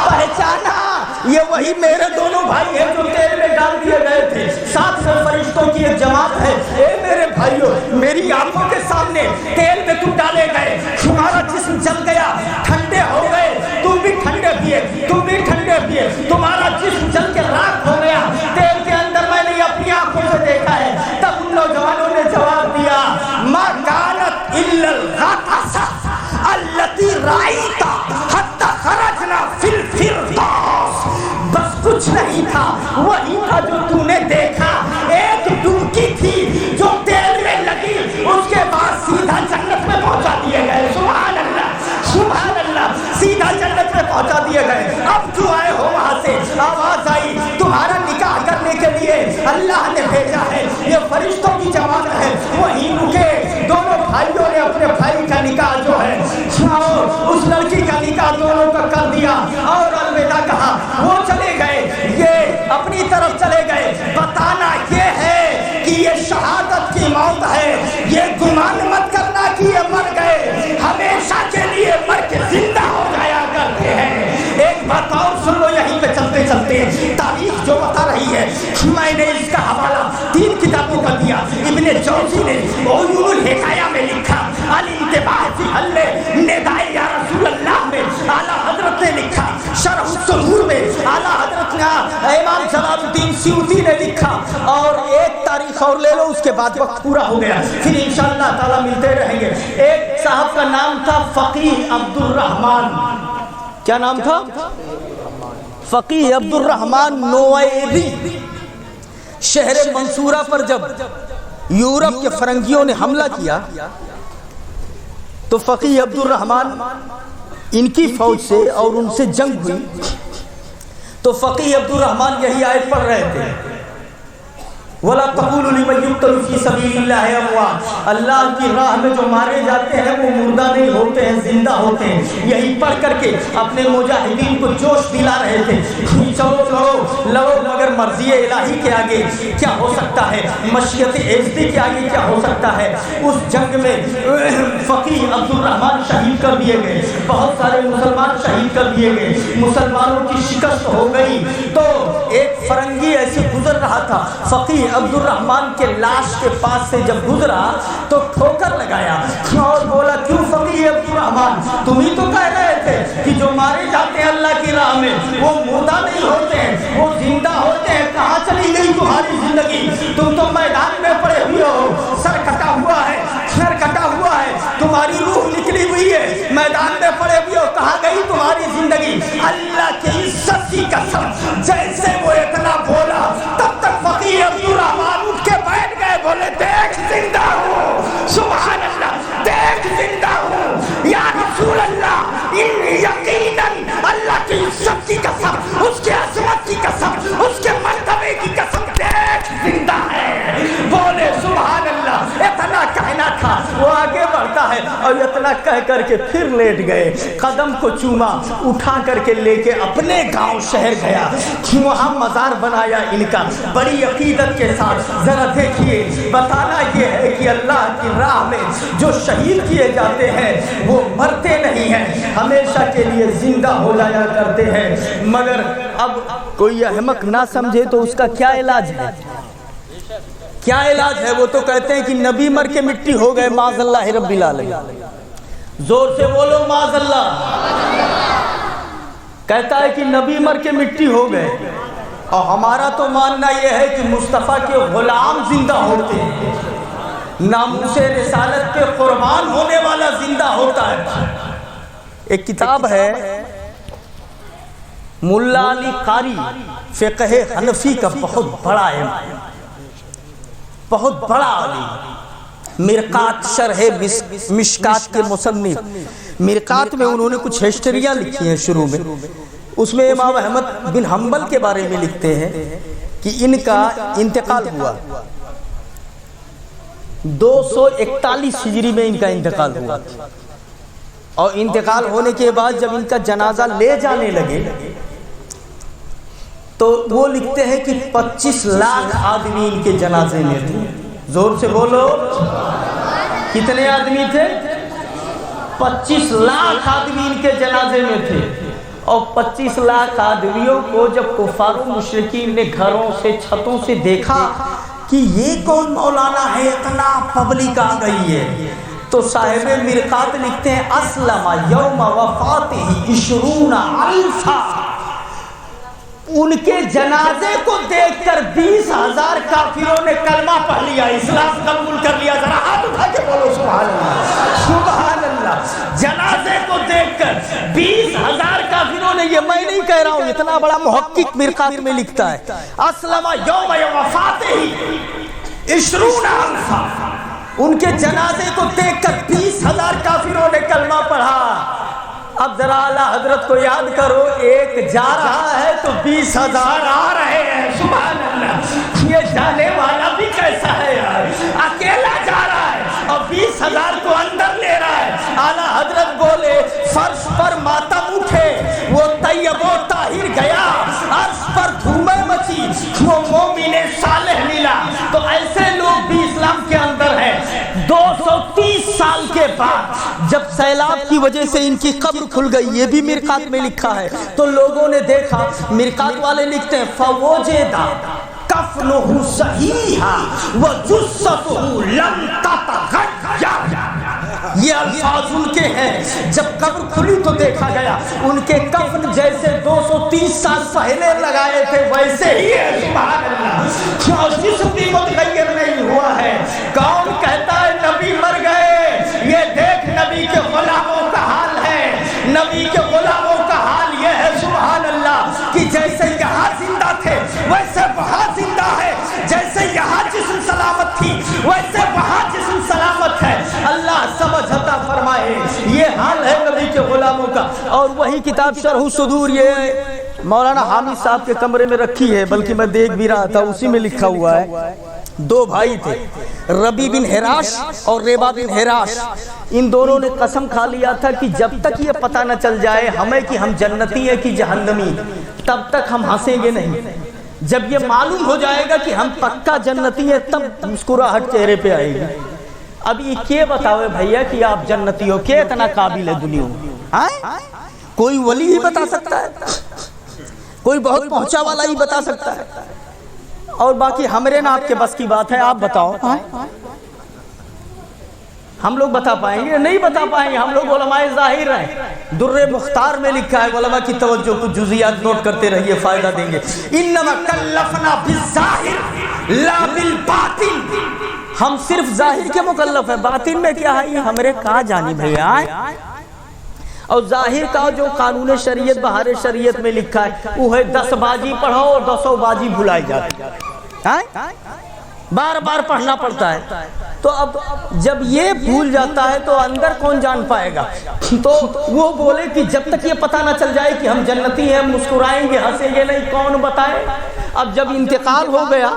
پہچانا یہ وہی میرے دونوں بھائی ہیں جو تیل میں ڈال دیے گئے تھے۔ 700 فرشتوں کی ایک جماعت ہے، اے میرے بھائیوں میری آنکھوں کے سامنے تیل میں تم ڈالے گئے، تمہارا جسم جل گیا، ٹھنڈے ہو گئے، تم بھی ٹھنڈے پیے، تمہارا جسم جل کے راکھ ہو گیا، تیل کے اندر میں نے اپنی آنکھوں سے دیکھا ہے۔ تب ان نوجوانوں نے جواب دیا ما كانت الا الغطاسة التي رأيت حتى خرجنا في الفردوس، بس کچھ نہیں تھا، وہی تھا جو تو نے دیکھا، ایک ڈبکی تھی جو تیل میں لگی، اس کے بعد سیدھا جنت میں پہنچا دیے گئے۔ سبحان اللہ، سیدھا جنت میں پہنچا دیے گئے۔ اب جو آئے ہو وہاں سے آواز آئی تمہارا نکاح کرنے کے لیے اللہ نے بھیجا ہے، یہ فرشتوں کی جماعت ہے، وہیں رکے۔ دونوں بھائیوں نے اپنے بھائی کا نکاح جو ہے اس لڑکی کا نکاح دونوں کا کر دیا اور الوداع کہا، وہ چلے گئے، یہ اپنی طرف چلے گئے۔ بتانا یہ ہے کہ یہ شہادت کی موت ہے، یہ گمان مت کرنا کہ یہ مر گئے، ہمیشہ کے لیے مر کے زندہ ہو جایا کرتے ہیں۔ ایک بات اور سن لو، یہیں پہ چلتے چلتے تاریخ جو بتا رہی ہے، میں نے اس کا حوالہ 3 کتابوں کا دیا۔ ابن جوزی نے عیون الحکایہ میں لکھا، الانتباہ فی حل نداء یا رسول اللہ میں اعلیٰ حضرت نے لکھا، شرح الصدور میں اعلیٰ حضرت نے امام جلال الدین سیوطی نے لکھا، اور ایک تاریخ اور لے لو، اس کے بعد وقت پورا ہو گیا، پھر انشاءاللہ تعالیٰ ملتے رہیں گے۔ ایک صاحب کا نام تھا فقیہ عبد الرحمن، کیا نام تھا؟ فقیہ عبد الرحمن نوائری۔ شہر منصورہ پر جب یورپ کے فرنگیوں نے حملہ کیا تو فقیہ عبد الرحمن ان کی فوج سے اور ان سے جنگ ہوئی، تو فقیہ عبد الرحمن یہی آیت پڑھ رہے تھے، وَلَا تَقُولُوا لِمَن يُقْتَلُ فِي سَبِيلِ اللَّهِ أَمْوَاتٌ، اللہ کی راہ میں جو مارے جاتے ہیں وہ مردہ نہیں ہوتے ہیں، زندہ ہوتے ہیں۔ یہی پڑھ کر کے اپنے مجاہدین کو جوش دلا رہے تھے، چلو لڑو، مگر مرضی الہی کے آگے کیا ہو سکتا ہے، مشیت عزتی کے آگے کیا ہو سکتا ہے۔ اس جنگ میں فقیہ عبد الرحمن شہید کر دیے گئے، بہت سارے مسلمان شہید کر دیے گئے، مسلمانوں کی شکست ہو گئی۔ تو ایک فرنگی ایسے گزر رہا تھا، فقیہ عبد الرحمن کے لاش کے پاس سے جب گزرا تو ٹھوکر لگایا اور بولا کیوں فقیہ عبد الرحمن، تم ہی تو کہہ رہے تھے کہ جو مارے جاتے ہیں اللہ کی راہ میں وہ مردہ نہیں ہوتے ہیں، وہ زندہ ہوتے ہیں، کہاں چلی گئی تمہاری زندگی؟ تم تو میدان میں پڑے ہوئے ہو، سر کٹا ہوا ہے، تمہاری روح نکلی ہوئی ہے، میدان میں پڑے ہوئے ہو، کہاں گئی تمہاری زندگی؟ اللہ کی عزت کی قسم، جیسے وہ اتنا بولا تب تک فقیہ عبد الرحمن اٹھ کے بیٹھ گئے، بولے دیکھ زندہ ہوں، سبحان اللہ، دیکھ زندہ ہوں یا رسول اللہ، یقیناً اللہ کی عزت کی قسم، اس کے عظمت کی قسم، اس کے مرتبے کی قسم، دیکھ زندہ ہے۔ بولے سبحان اللہ، اتنا کہنا تھا، وہ آگے بڑھتا ہے اور اتنا کہہ کر کے پھر لیٹ گئے، قدم کو چوما، اٹھا کر کے لے کے اپنے گاؤں شہر گیا، وہاں مزار بنایا ان کا بڑی عقیدت کے ساتھ۔ ذرا دیکھیے، بتانا یہ ہے کہ اللہ کی راہ میں جو شہید کیے جاتے ہیں وہ مرتے نہیں ہیں، ہمیشہ کے لیے زندہ ہو جایا کرتے ہیں۔ مگر اب کوئی احمق نہ سمجھے تو اس کا کیا علاج ہے؟ کیا علاج ہے؟ وہ تو کہتے ہیں کہ نبی مر کے مٹی ہو گئے، معاذ اللہ رب العالمین، زور سے بولو معاذ اللہ۔ کہتا ہے کہ نبی مر کے مٹی ہو گئے، اور ہمارا تو ماننا یہ ہے کہ مصطفیٰ کے غلام زندہ ہوتے ہیں، ناموس رسالت کے قربان ہونے والا زندہ ہوتا ہے۔ ایک کتاب ہے ملا علی قاری، فقہ حنفی کا بہت بڑا ہے، بہت بڑا علی، مرقات شرح مشکات کے مصنف، مرقات میں انہوں نے کچھ ہسٹریاں لکھی ہیں شروع میں، اس میں امام احمد بن حنبل کے بارے میں لکھتے ہیں کہ ان کا انتقال ہوا 241 ہجری میں، ان کا انتقال ہوا، اور انتقال ہونے کے بعد جب ان کا جنازہ لے جانے لگے تو وہ لکھتے ہیں کہ 25 لاکھ آدمی ان کے جنازے میں تھے. زور سے بولو کتنے آدمی تھے؟ 25 لاکھ آدمی ان کے جنازے میں تھے. اور 25 لاکھ آدمیوں کو جب کفار و مشرکین نے گھروں سے چھتوں سے دیکھا کہ یہ کون مولانا ہے، اتنا پبلک آ گئی ہے، تو صاحب مرقات لکھتے ہیں اسلم یوم وفاتہ 20 الفا. ان کے جنازے کو دیکھ کر 20,000 کافروں نے کلمہ پڑھ لیا، اسلام قبول کر لیا. ذرا ہاتھ اٹھا کے بولو سبحان اللہ سبحان اللہ. جنازے کو دیکھ کر 20,000 کافروں نے، یہ میں نہیں کہہ رہا ہوں، اتنا بڑا محقق مرقات میں لکھتا ہے اسلم یوم وفاتہ 20 الفا. ان کے جنازے کو دیکھ کر 20,000 کافروں نے کلمہ پڑھا. اب ذرا اعلیٰ حضرت کو یاد کرو، ایک جا رہا ہے تو 20,000 آ رہے ہیں. سبحان اللہ. یہ جانے والا بھی کیسا ہے یار، اکیلا جا رہا ہے اور 20,000 کو اندر لے رہا ہے. اعلیٰ حضرت بولے فرش پر ماتم اٹھے، وہ طیب و طاہر گیا، عرش پر دھومیں مچی، وہ مومن صالح ملا. تو ایسے لوگ بھی اسلام کے اندر ہیں. 230 سال کے بعد جب سیلاب کی وجہ سے ان کی قبر کھل گئی، یہ بھی مرقات میں لکھا ہے، تو لوگوں نے دیکھا، مرقات والے لکھتے ہیں فوجدہ کفنہ صحیحا وجثتہ لم تتغیر. یہ الفاظ ان کے ہیں. جب قبر کھلی تو دیکھا گیا ان کے کفن جیسے 230 سال پہلے لگائے تھے ویسے ہی ہے. سبحان اللہ. اور جسم بھی متغیر نہیں ہوا ہے. کون کہتا ہے نبی مر گئے؟ یہ دیکھ نبی کے غلاموں کا حال ہے. نبی کے غلاموں کا حال یہ ہے سبحان اللہ کہ جیسے یہاں زندہ تھے ویسے وہاں زندہ ہے، جیسے یہاں جسم سلامت تھی ویسے وہاں جسم سلامت ہے. اللہ سمجھ عطا فرمائے. یہ حال ہے نبی کے غلاموں کا. اور وہی کتاب شرح الصدور یہ مولانا حامد صاحب کے کمرے میں رکھی ہے، بلکہ میں دیکھ بھی رہا تھا، اسی میں لکھا ہوا ہے. 2 بھائی تھے، ربی بن حراش اور ریبا بن حراش. ان دونوں نے قسم کھا لیا تھا کہ جب تک یہ پتہ نہ چل جائے ہمیں کہ ہم جنتی ہیں کہ جہنمی، تب تک ہم ہنسیں گے نہیں. جب یہ معلوم ہو جائے گا کہ ہم پکا جنتی ہیں تب مسکراہٹ چہرے پہ آئے گی. اب یہ کیا بتاوے بھیا کہ آپ جنتی ہو، کیا اتنا قابل ہے دنیا میں؟ کوئی ولی ہی بتا سکتا ہے، کوئی بہت پہنچا والا ہی بتا سکتا ہے. اور باقی ہمارے نا آپ کے بس کی بات ہے. آپ بتاؤ، ہم لوگ بتا پائیں گے؟ نہیں بتا پائیں گے. ہم لوگ علماء ظاہر ہیں. در مختار میں لکھا ہے، علماء کی توجہ کو جزیات نوٹ کرتے رہیے، فائدہ دیں گے. انما کلفنا بالظاہر لا بالباطن. ہم صرف ظاہر کے مکلف ہیں، باطن میں کیا ہے یہ ہمارے کہاں جانی بھیا. اور ظاہر کا جو قانون شریعت بہار شریعت میں لکھا ہے وہ ہے 10 بازی پڑھو اور 10 بازی بھلائی جاتی ہے. بار بار پڑھنا پڑتا ہے. تو اب جب یہ بھول جاتا ہے تو اندر کون جان پائے گا؟ تو وہ بولے کہ جب تک یہ پتہ نہ چل جائے کہ ہم جنتی ہیں، مسکرائیں گے ہنسیں گے نہیں، کون بتائے. اب جب انتقال ہو گیا،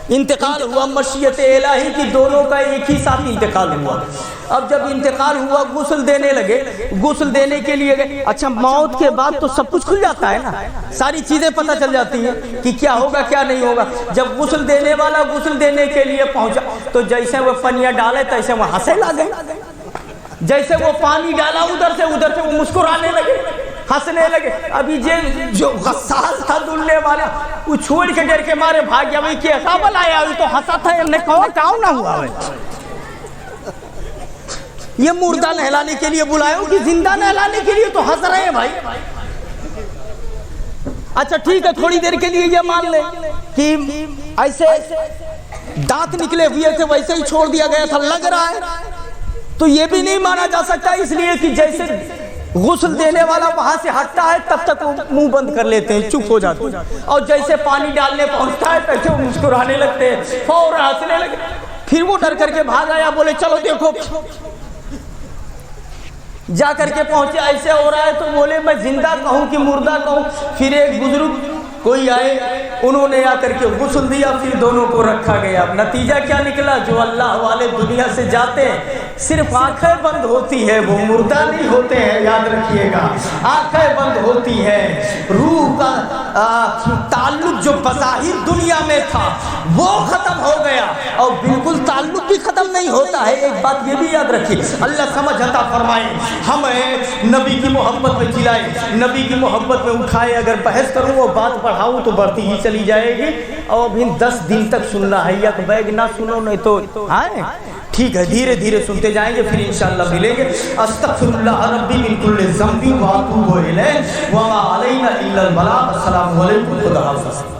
انتقال ہوا مشیت الہی کی، دونوں کا ایک ہی ساتھ انتقال ہوا. اب جب انتقال ہوا غسل دینے لگے، غسل دینے کے لیے گئے. اچھا موت کے بعد تو سب کچھ کھل جاتا ہے نا، ساری چیزیں پتہ چل جاتی ہیں کہ کیا ہوگا کیا نہیں ہوگا. جب غسل دینے والا غسل دینے کے لیے پہنچا تو جیسے وہ پنیاں ڈالے تیسے وہ ہنسے لگے. جیسے وہ پانی ڈالا ادھر سے وہ مسکرانے لگے، ہنسنے لگے. ابھی جو غسال تھا دھلنے والا وہ چھوڑ کے ڈر کے مارے بھاگ گیا. بھائی کیسا بلایا؟ تو ہنسا تھا، ہم نے کہا کاؤ نہ ہوا ہے. یہ مردہ نہلانے کے لیے بلایا کہ زندہ نہلانے کے لیے تو ہنس رہے ہیں بھائی. اچھا ٹھیک ہے، تھوڑی دیر کے لیے یہ مان لے کہ ایسے دانت نکلے ہوئے تھے ویسے ہی چھوڑ دیا گیا تھا، لگ رہا ہے. تو یہ بھی نہیں مانا جا سکتا، اس لیے کہ جیسے غسل دینے والا وہاں سے ہٹتا ہے تب تک وہ منہ بند کر لیتے ہیں، چپ ہو جاتے ہیں. اور جیسے پانی ڈالنے پہنچتا ہے تیسے وہ مسکرانے لگتے ہیں، فوراً ہنسنے لگے. پھر وہ ڈر کر کے بھاگ آیا، بولے چلو دیکھو. جا کر کے پہنچے، ایسے ہو رہا ہے تو بولے میں زندہ کہوں کہ مردہ کہوں. پھر ایک بزرگ کوئی آئے، انہوں نے آ کر کے غسل دیا، پھر دونوں کو رکھا گیا. نتیجہ کیا نکلا؟ جو اللہ والے دنیا سے جاتے ہیں صرف آنکھیں بند ہوتی ہے، وہ مردہ نہیں ہوتے ہیں، یاد رکھیے گا، آنکھیں بند ہوتی ہے، روح کا تعلق جو بظاہر دنیا میں تھا وہ ختم ہو گیا، اور بالکل تعلق بھی ختم نہیں ہوتا ہے۔ ایک بات یہ بھی یاد رکھیے، اللہ سمجھ عطا فرمائے، ہمیں نبی کی محبت میں جلائے، نبی کی محبت میں اٹھائے۔ اگر بحث کروں وہ بات بڑھاؤں تو بڑھتی ہی چلی جائے گی، اور ابھی 10 دن تک سننا ہے، یک بیگ نہ سنو نہیں تو آئے، ٹھیک ہے، دھیرے دھیرے سنتے جائیں گے، پھر انشاءاللہ ملیں گے۔ استغفر اللہ ربی من کل ذنب واتوب الیہ وما علینا الا البلاغ۔ السلام علیکم، خدا حافظ۔